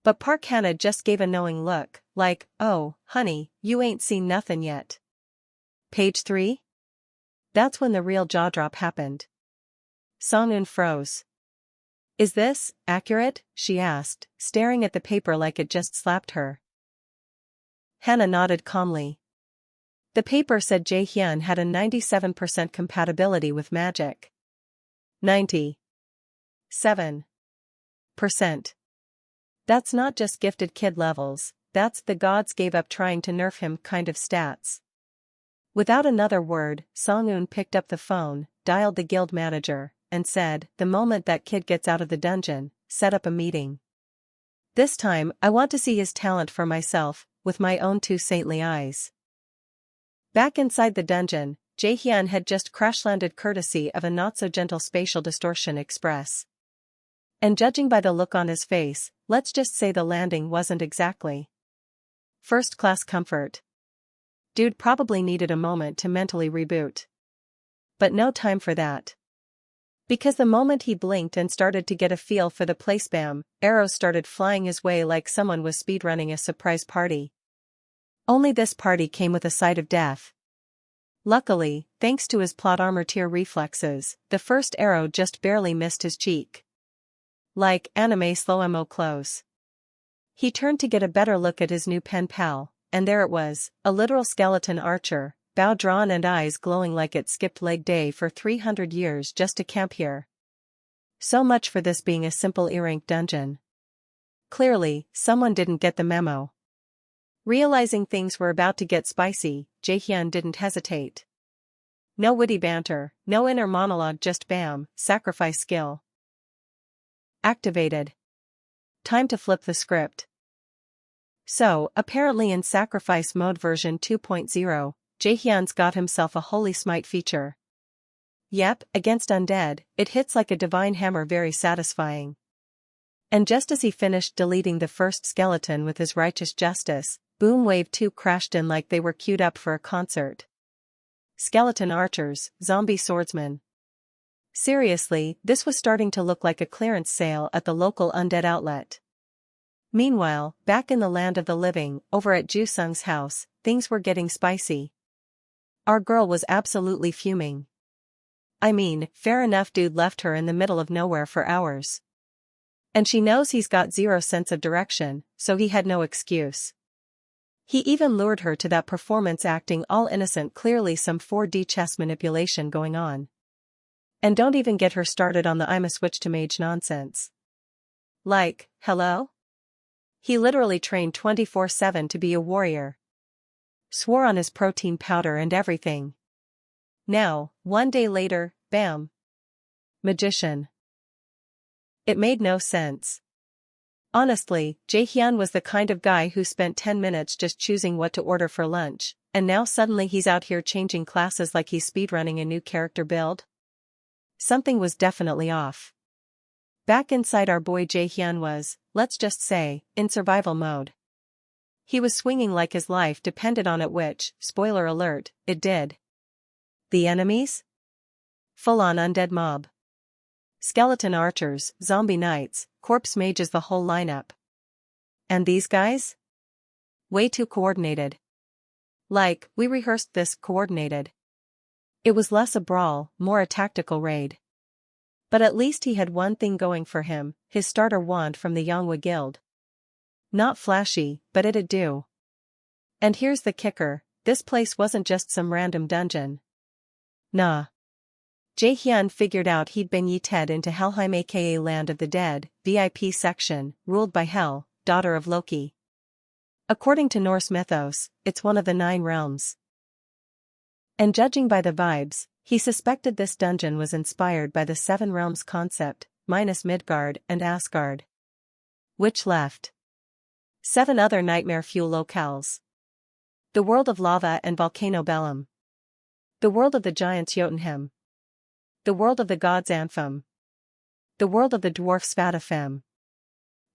But Park Hannah just gave a knowing look, like, oh, honey, you ain't seen nothin' yet. Page 3? That's when the real jaw drop happened. Song-eun froze. Is this accurate? She asked, staring at the paper like it just slapped her. Hannah nodded calmly. The paper said Jaehyun had a 97% compatibility with magic. 97%. That's not just gifted kid levels, that's the gods gave up trying to nerf him kind of stats. Without another word, Song-eun picked up the phone, dialed the guild manager, and said, the moment that kid gets out of the dungeon, set up a meeting. This time, I want to see his talent for myself, with my own two saintly eyes. Back inside the dungeon, Jaehyun had just crash-landed courtesy of a not-so-gentle spatial distortion express. And judging by the look on his face, let's just say the landing wasn't exactly first-class comfort. Dude probably needed a moment to mentally reboot. But no time for that. Because the moment he blinked and started to get a feel for the place, bam, arrows started flying his way like someone was speedrunning a surprise party. Only this party came with a side of death. Luckily, thanks to his plot armor tier reflexes, the first arrow just barely missed his cheek. Like anime slow-mo close. He turned to get a better look at his new pen pal, and there it was, a literal skeleton archer, bow drawn and eyes glowing like it skipped leg day for 300 years just to camp here. So much for this being a simple E-rank dungeon. Clearly, someone didn't get the memo. Realizing things were about to get spicy, Jaehyun didn't hesitate. No witty banter, no inner monologue, just bam, sacrifice skill. Activated. Time to flip the script. So, apparently in sacrifice mode version 2.0, Jaehyun's got himself a holy smite feature. Yep, against undead, it hits like a divine hammer, very satisfying. And just as he finished deleting the first skeleton with his righteous justice, boom, wave 2 crashed in like they were queued up for a concert. Skeleton archers, zombie swordsmen. Seriously, this was starting to look like a clearance sale at the local undead outlet. Meanwhile, back in the land of the living, over at Ju-sung's house, things were getting spicy. Our girl was absolutely fuming. I mean, fair enough, dude left her in the middle of nowhere for hours. And she knows he's got zero sense of direction, so he had no excuse. He even lured her to that performance, acting all innocent, clearly some 4D chess manipulation going on. And don't even get her started on the I'm a switch to mage nonsense. Like, hello? He literally trained 24/7 to be a warrior. Swore on his protein powder and everything. Now, one day later, bam. Magician. It made no sense. Honestly, Jaehyun was the kind of guy who spent 10 minutes just choosing what to order for lunch, and now suddenly he's out here changing classes like he's speedrunning a new character build? Something was definitely off. Back inside, our boy Jaehyun was, let's just say, in survival mode. He was swinging like his life depended on it, which, spoiler alert, it did. The enemies? Full-on undead mob. Skeleton archers, zombie knights, corpse mages, the whole lineup. And these guys? Way too coordinated. Like, we rehearsed this, coordinated. It was less a brawl, more a tactical raid. But at least he had one thing going for him, his starter wand from the Yonghwa Guild. Not flashy, but it'd do. And here's the kicker, this place wasn't just some random dungeon. Nah. Jae-hyun figured out he'd been yeeted into Helheim, aka Land of the Dead, VIP section, ruled by Hel, daughter of Loki. According to Norse mythos, it's one of the 9 realms. And judging by the vibes, he suspected this dungeon was inspired by the 7 realms concept, minus Midgard and Asgard. Which left 7 other nightmare fuel locales. The world of lava and volcano Bellum. The world of the giants Jotunheim. The world of the gods Anfim. The world of the dwarfs Svartalfheim.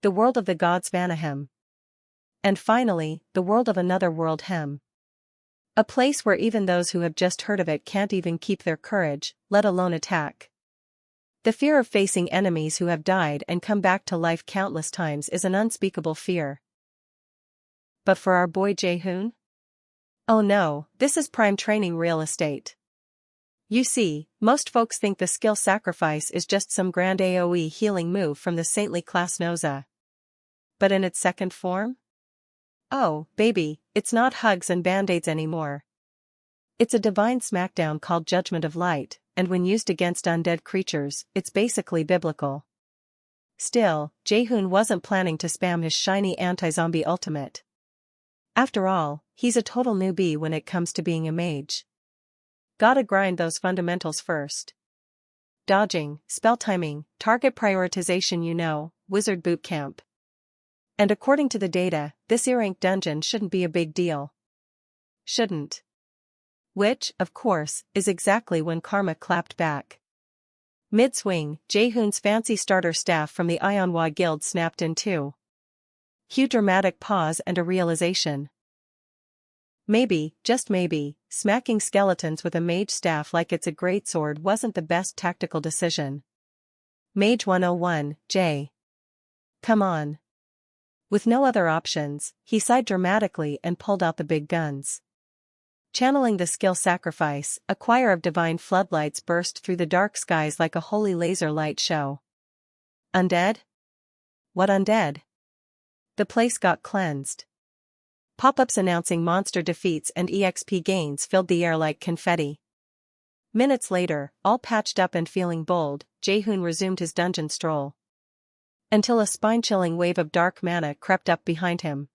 The world of the gods Vanaheim. And finally, the world of another world Hem. A place where even those who have just heard of it can't even keep their courage, let alone attack. The fear of facing enemies who have died and come back to life countless times is an unspeakable fear. But for our boy Jae-hyun? Oh no, this is prime training real estate. You see, most folks think the skill sacrifice is just some grand AoE healing move from the saintly class Noza. But in its second form? Oh, baby, it's not hugs and band-aids anymore. It's a divine smackdown called Judgment of Light, and when used against undead creatures, it's basically biblical. Still, Jae-hyun wasn't planning to spam his shiny anti-zombie ultimate. After all, he's a total newbie when it comes to being a mage. Gotta grind those fundamentals first. Dodging, spell timing, target prioritization, wizard boot camp. And according to the data, this E-rank dungeon shouldn't be a big deal. Shouldn't. Which, of course, is exactly when karma clapped back. Mid-swing, Jae-hyun's fancy starter staff from the Manhwa guild snapped in two. Cue dramatic pause and a realization. Maybe, just maybe, smacking skeletons with a mage staff like it's a greatsword wasn't the best tactical decision. Mage 101, J. Come on. With no other options, he sighed dramatically and pulled out the big guns. Channeling the skill sacrifice, a choir of divine floodlights burst through the dark skies like a holy laser light show. Undead? What undead? The place got cleansed. Pop-ups announcing monster defeats and EXP gains filled the air like confetti. Minutes later, all patched up and feeling bold, Jae-hyun resumed his dungeon stroll. Until a spine-chilling wave of dark mana crept up behind him.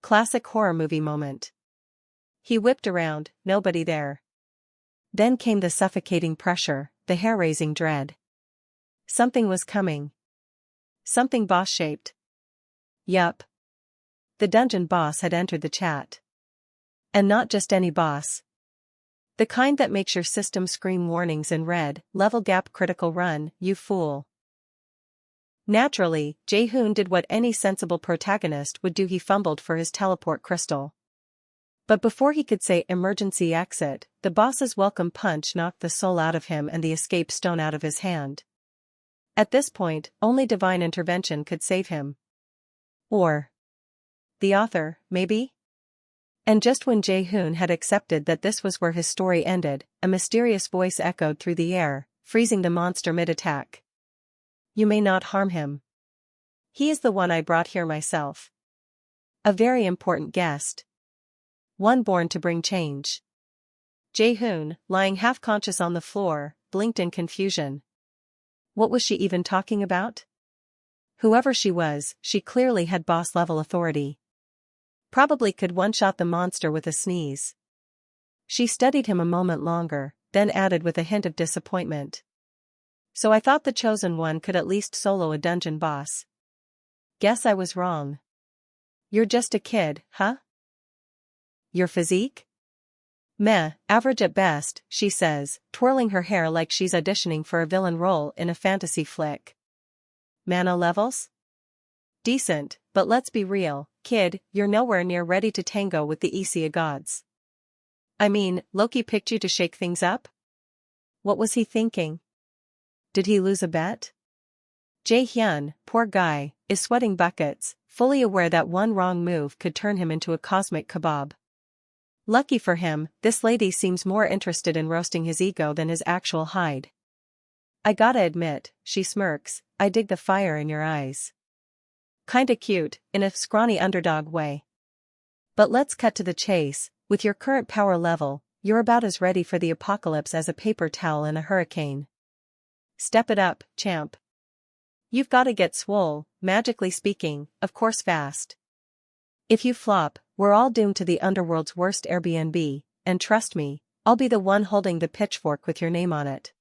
Classic horror movie moment. He whipped around, nobody there. Then came the suffocating pressure, the hair-raising dread. Something was coming. Something boss-shaped. Yup. The dungeon boss had entered the chat. And not just any boss. The kind that makes your system scream warnings in red, level gap critical run, you fool. Naturally, Jae-hyun did what any sensible protagonist would do. He fumbled for his teleport crystal. But before he could say emergency exit, the boss's welcome punch knocked the soul out of him and the escape stone out of his hand. At this point, only divine intervention could save him. Or the author, maybe? And just when Jae-hyun had accepted that this was where his story ended, a mysterious voice echoed through the air, freezing the monster mid-attack. You may not harm him. He is the one I brought here myself. A very important guest. One born to bring change. Jae-hyun, lying half-conscious on the floor, blinked in confusion. What was she even talking about? Whoever she was, she clearly had boss-level authority. Probably could one-shot the monster with a sneeze. She studied him a moment longer, then added with a hint of disappointment. So I thought the chosen one could at least solo a dungeon boss. Guess I was wrong. You're just a kid, huh? Your physique? Meh, average at best, she says, twirling her hair like she's auditioning for a villain role in a fantasy flick. Mana levels? Decent, but let's be real, kid, you're nowhere near ready to tango with the Isia gods. I mean, Loki picked you to shake things up? What was he thinking? Did he lose a bet? Jae-hyun, poor guy, is sweating buckets, fully aware that one wrong move could turn him into a cosmic kebab. Lucky for him, this lady seems more interested in roasting his ego than his actual hide. I gotta admit, she smirks, I dig the fire in your eyes. Kinda cute, in a scrawny underdog way. But let's cut to the chase, With your current power level, you're about as ready for the apocalypse as a paper towel in a hurricane. Step it up, champ. You've gotta get swole, magically speaking, of course fast. If you flop, we're all doomed to the underworld's worst Airbnb, and trust me, I'll be the one holding the pitchfork with your name on it.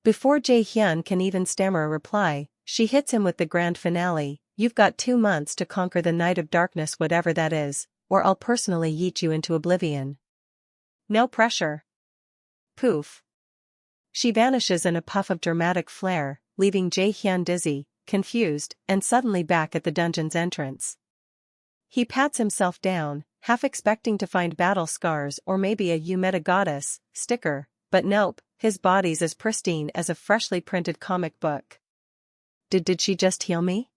Before Jae-hyun can even stammer a reply, she hits him with the grand finale. You've got 2 months to conquer the night of darkness, whatever that is, or I'll personally yeet you into oblivion. No pressure. Poof. She vanishes in a puff of dramatic flair, leaving Jae-hyun dizzy, confused, and suddenly back at the dungeon's entrance. He pats himself down, half expecting to find battle scars or maybe a "You met a goddess" sticker, but nope, his body's as pristine as a freshly printed comic book. Did she just heal me?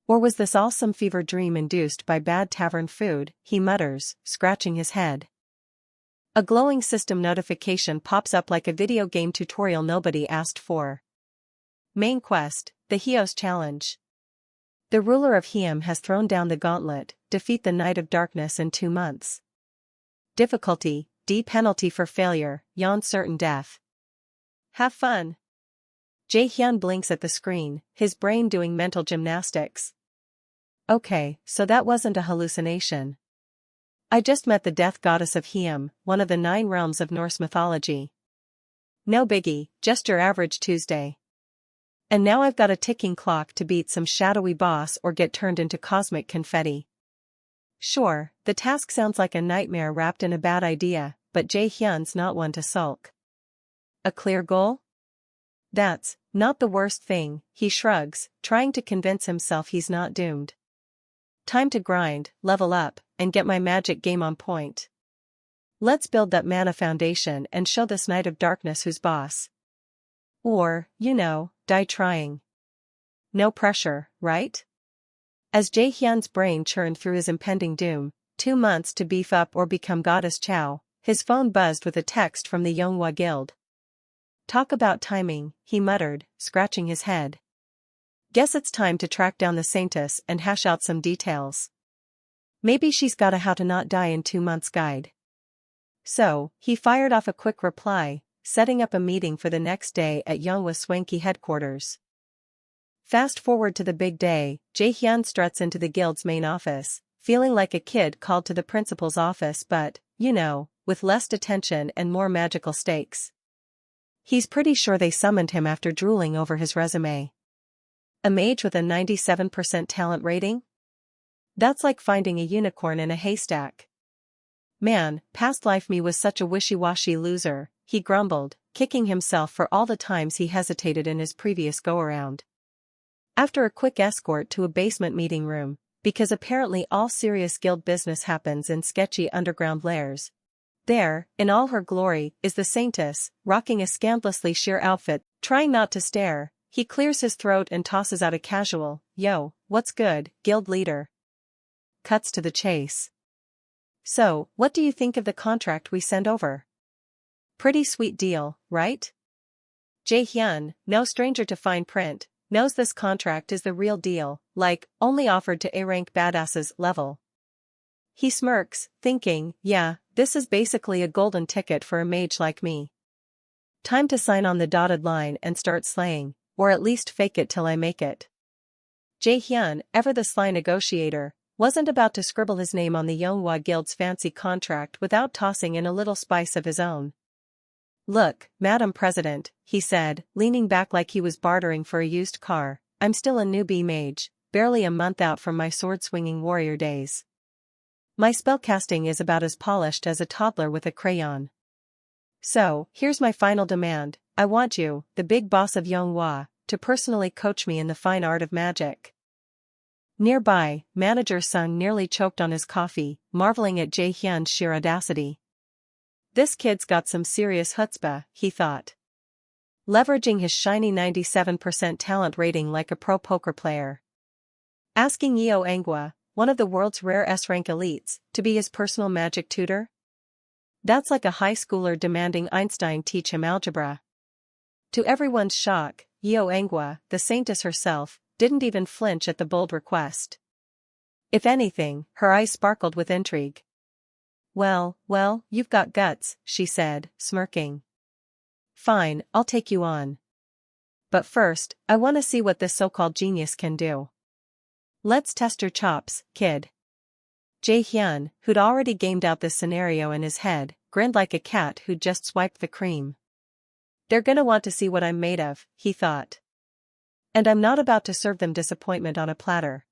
Or was this all some fever dream induced by bad tavern food, he mutters, scratching his head. A glowing system notification pops up like a video game tutorial nobody asked for. Main quest, the Hyos Challenge. The ruler of Hyam has thrown down the gauntlet, defeat the Night of Darkness in 2 months. Difficulty, D. Penalty for failure, yawn certain death. Have fun. Jae-hyun blinks at the screen, his brain doing mental gymnastics. Okay, so that wasn't a hallucination. I just met the death goddess of Hyam, one of the 9 realms of Norse mythology. No biggie, just your average Tuesday. And now I've got a ticking clock to beat some shadowy boss or get turned into cosmic confetti. Sure, the task sounds like a nightmare wrapped in a bad idea, but Jae-hyun's not one to sulk. A clear goal? That's not the worst thing, he shrugs, trying to convince himself he's not doomed. Time to grind, level up, and get my magic game on point. Let's build that mana foundation and show this Night of Darkness who's boss. Or, die trying. No pressure, right? As Jae-hyun's brain churned through his impending doom, 2 months to beef up or become Goddess Chow, his phone buzzed with a text from the Yonghwa Guild. Talk about timing, he muttered, scratching his head. Guess it's time to track down the Saintess and hash out some details. Maybe she's got a how to not die in 2 months guide. So, he fired off a quick reply, setting up a meeting for the next day at Yonghwa's swanky headquarters. Fast forward to the big day, Jae-hyun struts into the guild's main office, feeling like a kid called to the principal's office but, with less detention and more magical stakes. He's pretty sure they summoned him after drooling over his resume. A mage with a 97% talent rating? That's like finding a unicorn in a haystack. Man, past life me was such a wishy-washy loser, he grumbled, kicking himself for all the times he hesitated in his previous go-around. After a quick escort to a basement meeting room, because apparently all serious guild business happens in sketchy underground lairs. There, in all her glory, is the Saintess, rocking a scandalously sheer outfit, trying not to stare. He clears his throat and tosses out a casual, "Yo, what's good, guild leader?" Cuts to the chase. So, what do you think of the contract we send over? Pretty sweet deal, right? Jae-hyun, no stranger to fine print, knows this contract is the real deal, like, only offered to A-rank badasses level. He smirks, thinking, yeah, this is basically a golden ticket for a mage like me. Time to sign on the dotted line and start slaying, or at least fake it till I make it. Jae-hyun, ever the sly negotiator, wasn't about to scribble his name on the Yonghwa Guild's fancy contract without tossing in a little spice of his own. Look, Madam President, he said, leaning back like he was bartering for a used car, I'm still a newbie mage, barely a month out from my sword-swinging warrior days. My spellcasting is about as polished as a toddler with a crayon. So, here's my final demand, I want you, the big boss of Yonghwa, to personally coach me in the fine art of magic. Nearby, Manager Sung nearly choked on his coffee, marveling at Jae-hyun's sheer audacity. This kid's got some serious chutzpah, he thought. Leveraging his shiny 97% talent rating like a pro poker player. Asking Yeo Angwa, one of the world's rare S-rank elites, to be his personal magic tutor? That's like a high schooler demanding Einstein teach him algebra. To everyone's shock, Yeo Angwa, the Saintess herself, didn't even flinch at the bold request. If anything, her eyes sparkled with intrigue. Well, you've got guts, she said, smirking. Fine, I'll take you on. But first, I want to see what this so-called genius can do. Let's test your chops, kid. Jae-hyun, who'd already gamed out this scenario in his head, grinned like a cat who'd just swiped the cream. They're gonna want to see what I'm made of, he thought. And I'm not about to serve them disappointment on a platter.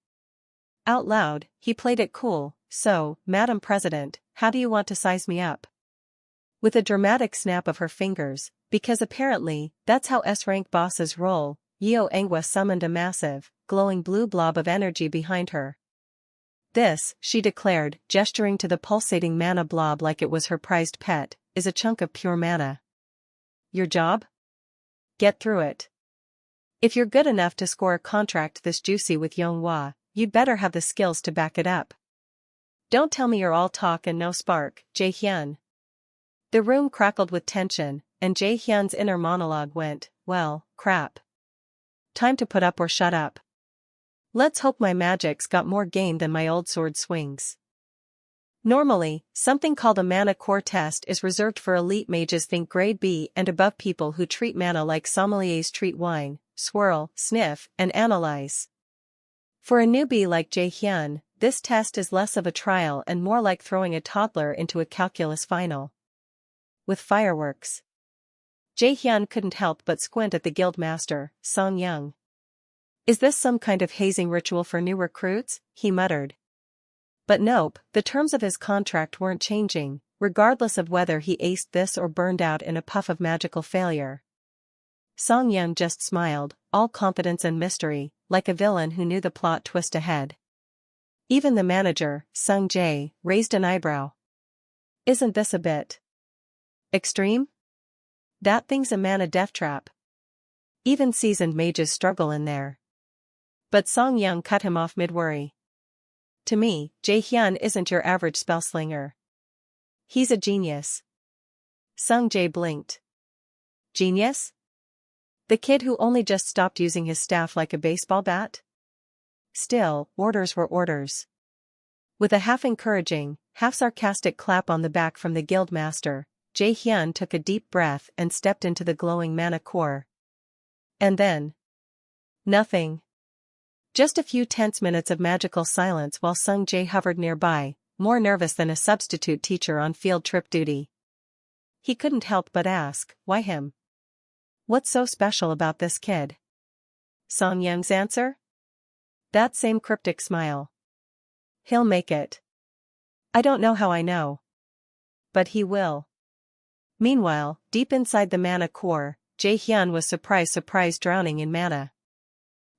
Out loud, he played it cool. So, Madam President, how do you want to size me up? With a dramatic snap of her fingers, because apparently, that's how S-rank bosses roll, Yeo Engwa summoned a massive, glowing blue blob of energy behind her. This, she declared, gesturing to the pulsating mana blob like it was her prized pet, is a chunk of pure mana. Your job? Get through it. If you're good enough to score a contract this juicy with Yonghwa, you'd better have the skills to back it up. Don't tell me you're all talk and no spark, Jae-hyun. The room crackled with tension, and Jae-hyun's inner monologue went, well, crap. Time to put up or shut up. Let's hope my magic's got more game than my old sword swings. Normally, something called a mana core test is reserved for elite mages, think grade B and above, people who treat mana like sommeliers treat wine, swirl, sniff, and analyze. For a newbie like Jae-hyun, this test is less of a trial and more like throwing a toddler into a calculus final. With fireworks. Jae-hyun couldn't help but squint at the guildmaster, Song-young. Is this some kind of hazing ritual for new recruits? He muttered. But nope, the terms of his contract weren't changing, regardless of whether he aced this or burned out in a puff of magical failure. Song-young just smiled, all confidence and mystery, like a villain who knew the plot twist ahead. Even the manager, Sung-jae, raised an eyebrow. Isn't this a bit extreme? That thing's a mana death trap. Even seasoned mages struggle in there. But Song-young cut him off mid-worry. To me, Jae-hyun isn't your average spellslinger. He's a genius. Sung-jae blinked. Genius? The kid who only just stopped using his staff like a baseball bat? Still, orders were orders. With a half-encouraging, half-sarcastic clap on the back from the guildmaster, Jae-hyun took a deep breath and stepped into the glowing mana core. And then, nothing. Just a few tense minutes of magical silence while Sung-jae hovered nearby, more nervous than a substitute teacher on field trip duty. He couldn't help but ask, why him? What's so special about this kid? Song-young's answer? That same cryptic smile. He'll make it. I don't know how I know. But he will. Meanwhile, deep inside the mana core, Jae-hyun was surprised drowning in mana.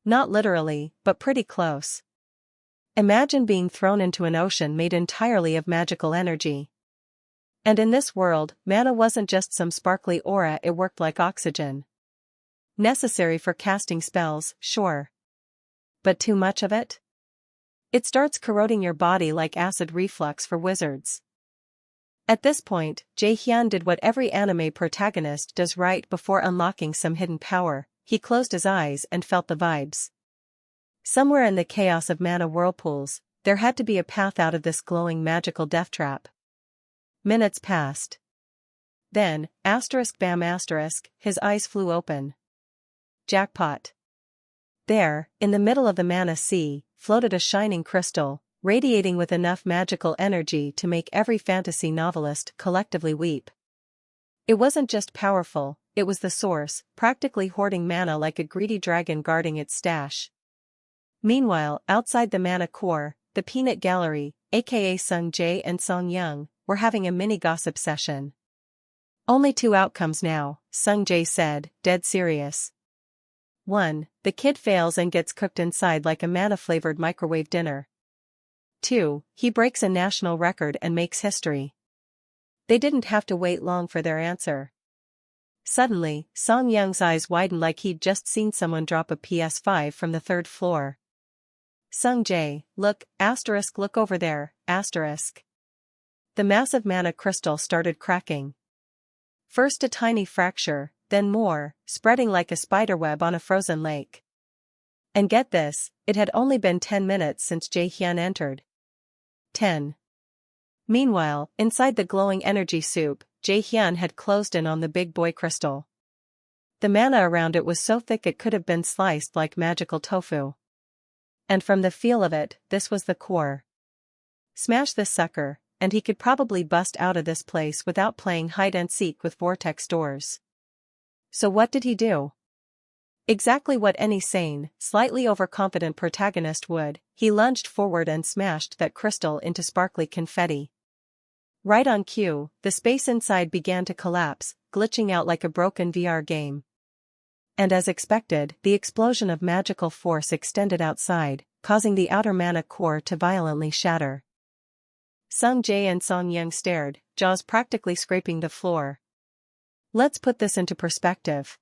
Not literally, but pretty close. Imagine being thrown into an ocean made entirely of magical energy. And in this world, mana wasn't just some sparkly aura, it worked like oxygen. Necessary for casting spells, sure. But too much of it? It starts corroding your body like acid reflux for wizards. At this point, Jae-hyun did what every anime protagonist does right before unlocking some hidden power. He closed his eyes and felt the vibes. Somewhere in the chaos of mana whirlpools, there had to be a path out of this glowing magical death trap. Minutes passed. Then, *bam*, his eyes flew open. Jackpot. There, in the middle of the mana sea, floated a shining crystal, radiating with enough magical energy to make every fantasy novelist collectively weep. It wasn't just powerful, it was the source, practically hoarding mana like a greedy dragon guarding its stash. Meanwhile, outside the mana core, the peanut gallery, aka Sung-jae and Song-young, were having a mini-gossip session. Only 2 outcomes now, Sung-jae said, dead serious. 1. The kid fails and gets cooked inside like a mana-flavored microwave dinner. 2. He breaks a national record and makes history. They didn't have to wait long for their answer. Suddenly, Song-young's eyes widened like he'd just seen someone drop a PS5 from the 3rd floor. Sung-jae, look over there, The massive mana crystal started cracking. First a tiny fracture, then more, spreading like a spiderweb on a frozen lake. And get this, it had only been 10 minutes since Jae-hyun entered. 10 Meanwhile, inside the glowing energy soup, Jae-hyun had closed in on the big boy crystal. The mana around it was so thick it could have been sliced like magical tofu. And from the feel of it, this was the core. Smash this sucker, and he could probably bust out of this place without playing hide-and-seek with vortex doors. So what did he do? Exactly what any sane, slightly overconfident protagonist would. He lunged forward and smashed that crystal into sparkly confetti. Right on cue, the space inside began to collapse, glitching out like a broken VR game. And as expected, the explosion of magical force extended outside, causing the outer mana core to violently shatter. Sung Jae and Song Young stared, jaws practically scraping the floor. Let's put this into perspective.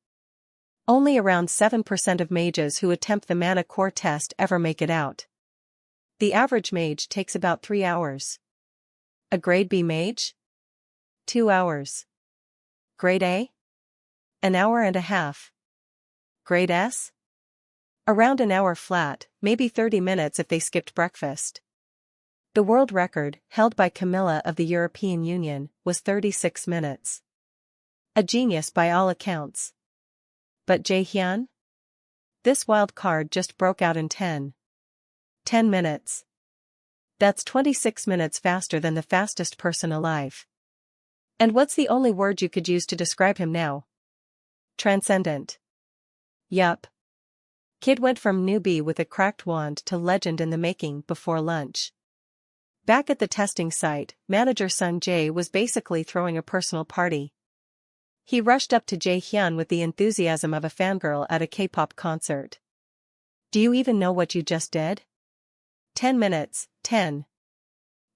Only around 7% of mages who attempt the mana core test ever make it out. The average mage takes about 3 hours. A grade B mage? 2 hours. Grade A? An hour and a half. Grade S? Around an hour flat, maybe 30 minutes if they skipped breakfast. The world record, held by Camilla of the European Union, was 36 minutes. A genius by all accounts. But Jae-hyun? This wild card just broke out in 10 minutes. That's 26 minutes faster than the fastest person alive. And what's the only word you could use to describe him now? Transcendent. Yup. Kid went from newbie with a cracked wand to legend in the making before lunch. Back at the testing site, manager Sung Jae was basically throwing a personal party. He rushed up to Jae-hyun with the enthusiasm of a fangirl at a K-pop concert. Do you even know what you just did? 10 minutes, 10.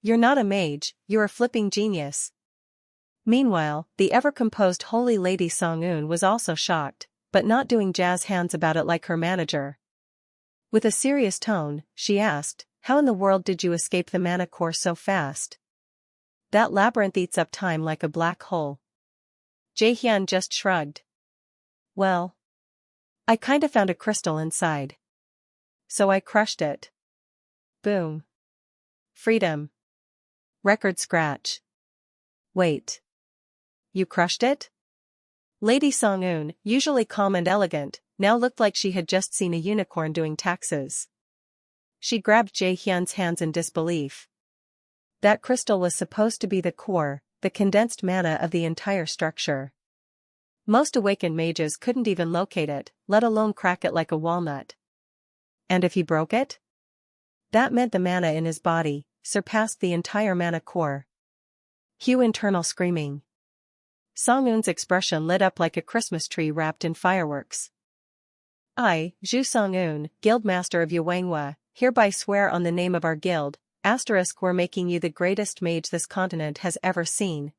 You're not a mage, you're a flipping genius. Meanwhile, the ever-composed holy lady Song-eun was also shocked, but not doing jazz hands about it like her manager. With a serious tone, she asked, how in the world did you escape the mana core so fast? That labyrinth eats up time like a black hole. Jae-hyun just shrugged. Well, I kinda found a crystal inside. So I crushed it. Boom. Freedom. Record scratch. Wait. You crushed it? Lady Song-eun, usually calm and elegant, now looked like she had just seen a unicorn doing taxes. She grabbed Jae-hyun's hands in disbelief. That crystal was supposed to be the core, the condensed mana of the entire structure. Most awakened mages couldn't even locate it, let alone crack it like a walnut. And if he broke it? That meant the mana in his body surpassed the entire mana core. Cue internal screaming. Song-eun's expression lit up like a Christmas tree wrapped in fireworks. I, Zhu Song-eun, Guildmaster of Yhwangwa, hereby swear on the name of our guild, we're making you the greatest mage this continent has ever seen,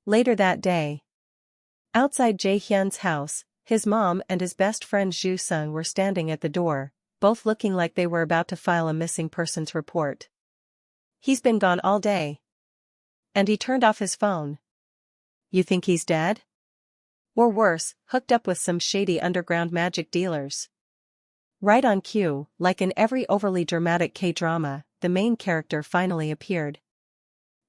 Later that day. Outside Jae-hyun's house, his mom and his best friend Zhu Sung were standing at the door, both looking like they were about to file a missing persons report. He's been gone all day. And he turned off his phone. You think he's dead? Or worse, hooked up with some shady underground magic dealers. Right on cue, like in every overly dramatic K-drama, the main character finally appeared.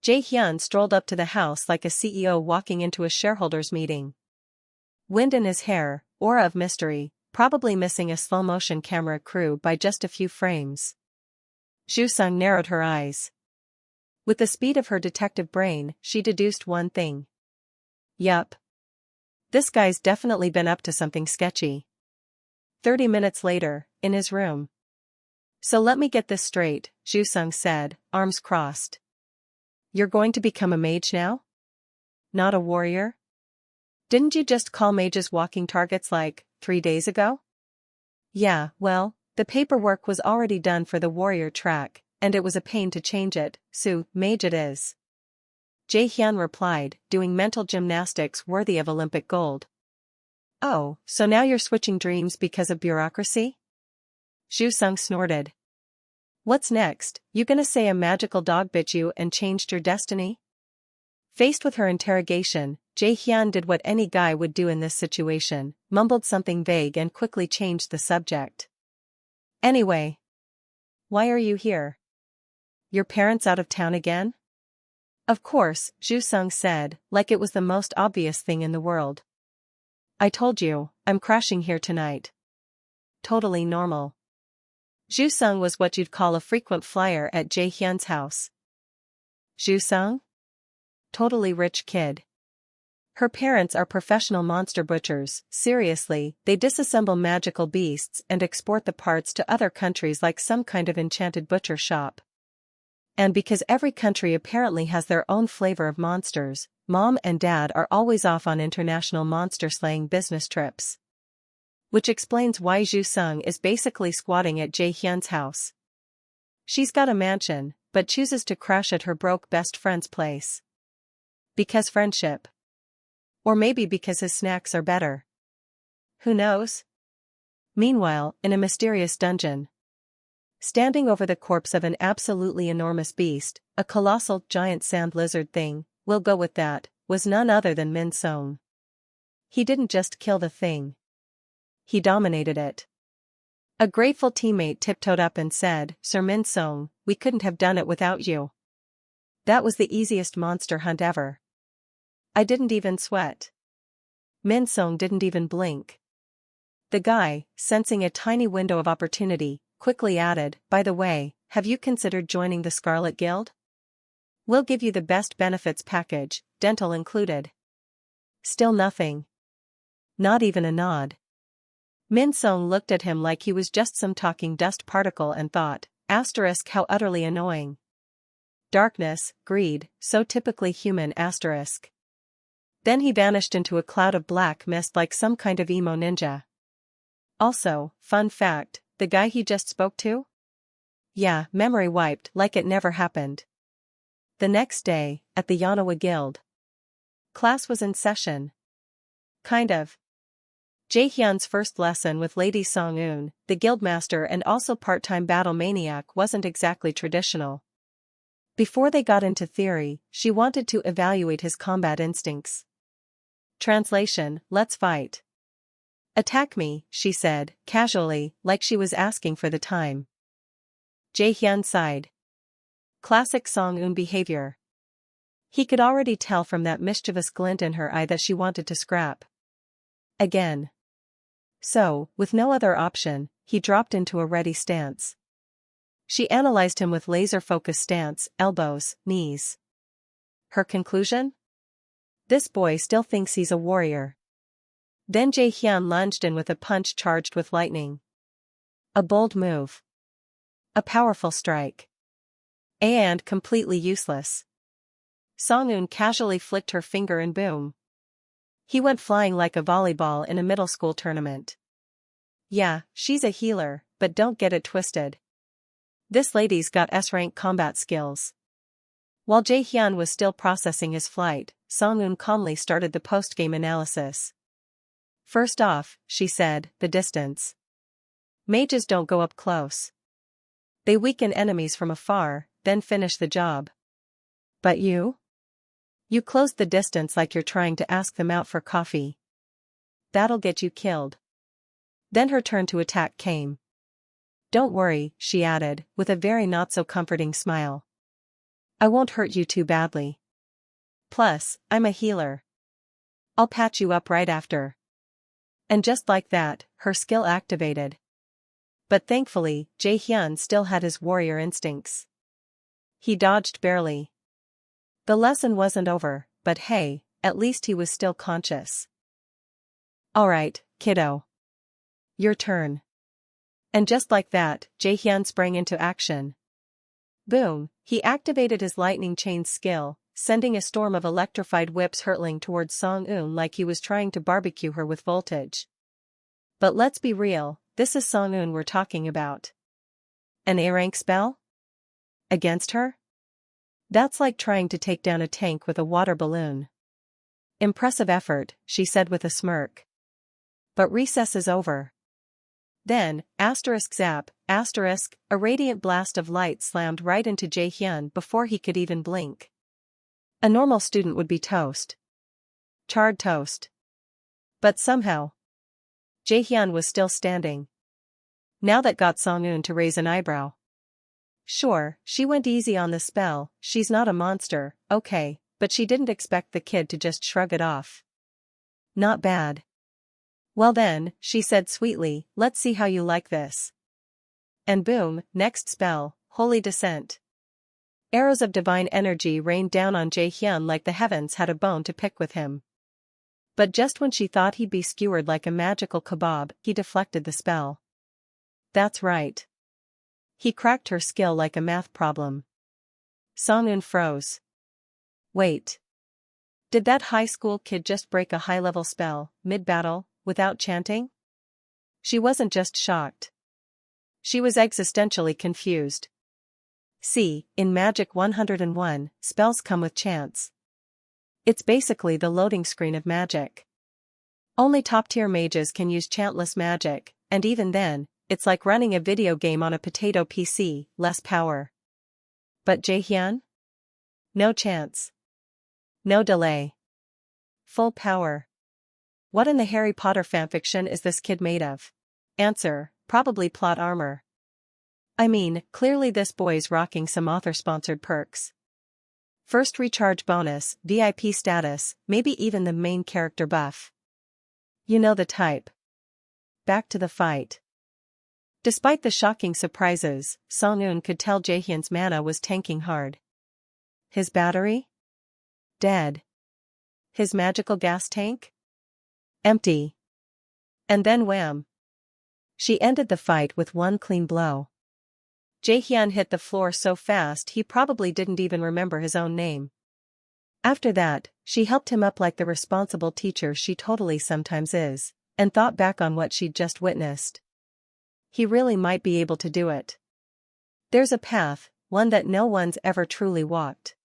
Jae-hyun strolled up to the house like a CEO walking into a shareholders meeting. Wind in his hair, aura of mystery, probably missing a slow-motion camera crew by just a few frames. Zhu Sung narrowed her eyes. With the speed of her detective brain, she deduced one thing. Yup. This guy's definitely been up to something sketchy. 30 minutes later, in his room. So let me get this straight, Zhu Sung said, arms crossed. You're going to become a mage now? Not a warrior? Didn't you just call mages walking targets like 3 days ago? Yeah, well, the paperwork was already done for the warrior track, and it was a pain to change it, so mage it is. Jae-hyun replied, doing mental gymnastics worthy of Olympic gold. Oh, so now you're switching dreams because of bureaucracy? Zhu Sung snorted. What's next, you gonna say a magical dog bit you and changed your destiny? Faced with her interrogation, Jae-hyun did what any guy would do in this situation, mumbled something vague and quickly changed the subject. Anyway. Why are you here? your parents out of town again? Of course, Zhu Sung said, like it was the most obvious thing in the world. I told you, I'm crashing here tonight. Totally normal. Zhu Sung was what you'd call a frequent flyer at Jae Hyun's house. Zhu Sung? Totally rich kid. Her parents are professional monster butchers. Seriously, they disassemble magical beasts and export the parts to other countries like some kind of enchanted butcher shop. And because every country apparently has their own flavor of monsters, Mom and Dad are always off on international monster-slaying business trips. Which explains why Zhu Sung is basically squatting at Jae Hyun's house. She's got a mansion, but chooses to crash at her broke best friend's place. Because friendship. Or maybe because his snacks are better. Who knows? Meanwhile, in a mysterious dungeon. Standing over the corpse of an absolutely enormous beast, a colossal, giant sand lizard thing, we'll go with that, was none other than Min Song. He didn't just kill the thing. He dominated it. A grateful teammate tiptoed up and said, Sir Min Song, we couldn't have done it without you. That was the easiest monster hunt ever. I didn't even sweat. Min Song didn't even blink. The guy, sensing a tiny window of opportunity, quickly added, by the way, have you considered joining the Scarlet Guild? We'll give you the best benefits package, dental included. Still nothing. Not even a nod. Min Song looked at him like he was just some talking dust particle and thought, asterisk how utterly annoying. Darkness, greed, so typically human asterisk. Then he vanished into a cloud of black mist like some kind of emo ninja. Also, fun fact, the guy he just spoke to? Yeah, memory wiped like it never happened. The next day, at the Yanawa Guild. Class was in session. Kind of. Jae Hyun's first lesson with Lady Song-eun, the guildmaster and also part-time battle maniac, wasn't exactly traditional. Before they got into theory, she wanted to evaluate his combat instincts. Translation, let's fight. Attack me, she said, casually, like she was asking for the time. Jae Hyun sighed. Classic Song-eun behavior. He could already tell from that mischievous glint in her eye that she wanted to scrap. Again. So, with no other option, he dropped into a ready stance. She analyzed him with laser-focused stance, elbows, knees. Her conclusion? This boy still thinks he's a warrior. Then Jae Hyun lunged in with a punch charged with lightning. A bold move. A powerful strike. And completely useless. Song-eun casually flicked her finger and boom. He went flying like a volleyball in a middle school tournament. Yeah, she's a healer, but don't get it twisted. This lady's got S-rank combat skills. While Jae Hyun was still processing his flight, Song-eun calmly started the post-game analysis. First off, she said, the distance. Mages don't go up close. They weaken enemies from afar, then finish the job. But you? You closed the distance like you're trying to ask them out for coffee. That'll get you killed. Then her turn to attack came. Don't worry, she added, with a very not-so-comforting smile. I won't hurt you too badly. Plus, I'm a healer. I'll patch you up right after. And just like that, her skill activated. But thankfully, Jae Hyun still had his warrior instincts. He dodged barely. The lesson wasn't over, but hey, at least he was still conscious. Alright, kiddo. Your turn. And just like that, Jae Hyun sprang into action. Boom, he activated his lightning chain skill, sending a storm of electrified whips hurtling towards Song-eun like he was trying to barbecue her with voltage. But let's be real, this is Song-eun we're talking about. An A-rank spell? Against her? That's like trying to take down a tank with a water balloon. Impressive effort, she said with a smirk. But recess is over. Then, zap, a radiant blast of light slammed right into Jae Hyun before he could even blink. A normal student would be toast. Charred toast. But somehow, Jae Hyun was still standing. Now that got Song-eun to raise an eyebrow. Sure, she went easy on the spell, she's not a monster, okay, but she didn't expect the kid to just shrug it off. Not bad. Well then, she said sweetly, let's see how you like this. And boom, next spell, Holy Descent. Arrows of divine energy rained down on Jae-hyun like the heavens had a bone to pick with him. But just when she thought he'd be skewered like a magical kebab, he deflected the spell. That's right. He cracked her skill like a math problem. Song-eun froze. Wait. Did that high school kid just break a high-level spell, mid-battle, without chanting? She wasn't just shocked. She was existentially confused. See, in Magic 101, spells come with chants. It's basically the loading screen of magic. Only top-tier mages can use chantless magic, and even then, it's like running a video game on a potato PC, less power. But Jae-hyun? No chance. No delay. Full power. What in the Harry Potter fanfiction is this kid made of? Answer, probably plot armor. I mean, clearly this boy's rocking some author-sponsored perks. First recharge bonus, VIP status, maybe even the main character buff. You know the type. Back to the fight. Despite the shocking surprises, Song-eun could tell Jae-hyun's mana was tanking hard. His battery? Dead. His magical gas tank? Empty. And then wham! She ended the fight with one clean blow. Jae-hyun hit the floor so fast he probably didn't even remember his own name. After that, she helped him up like the responsible teacher she totally sometimes is, and thought back on what she'd just witnessed. He really might be able to do it. There's a path, one that no one's ever truly walked.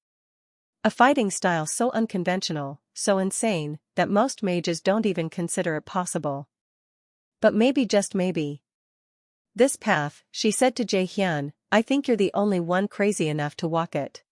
A fighting style so unconventional, so insane, that most mages don't even consider it possible. But maybe, just maybe. This path, she said to Jae-hyun, I think you're the only one crazy enough to walk it.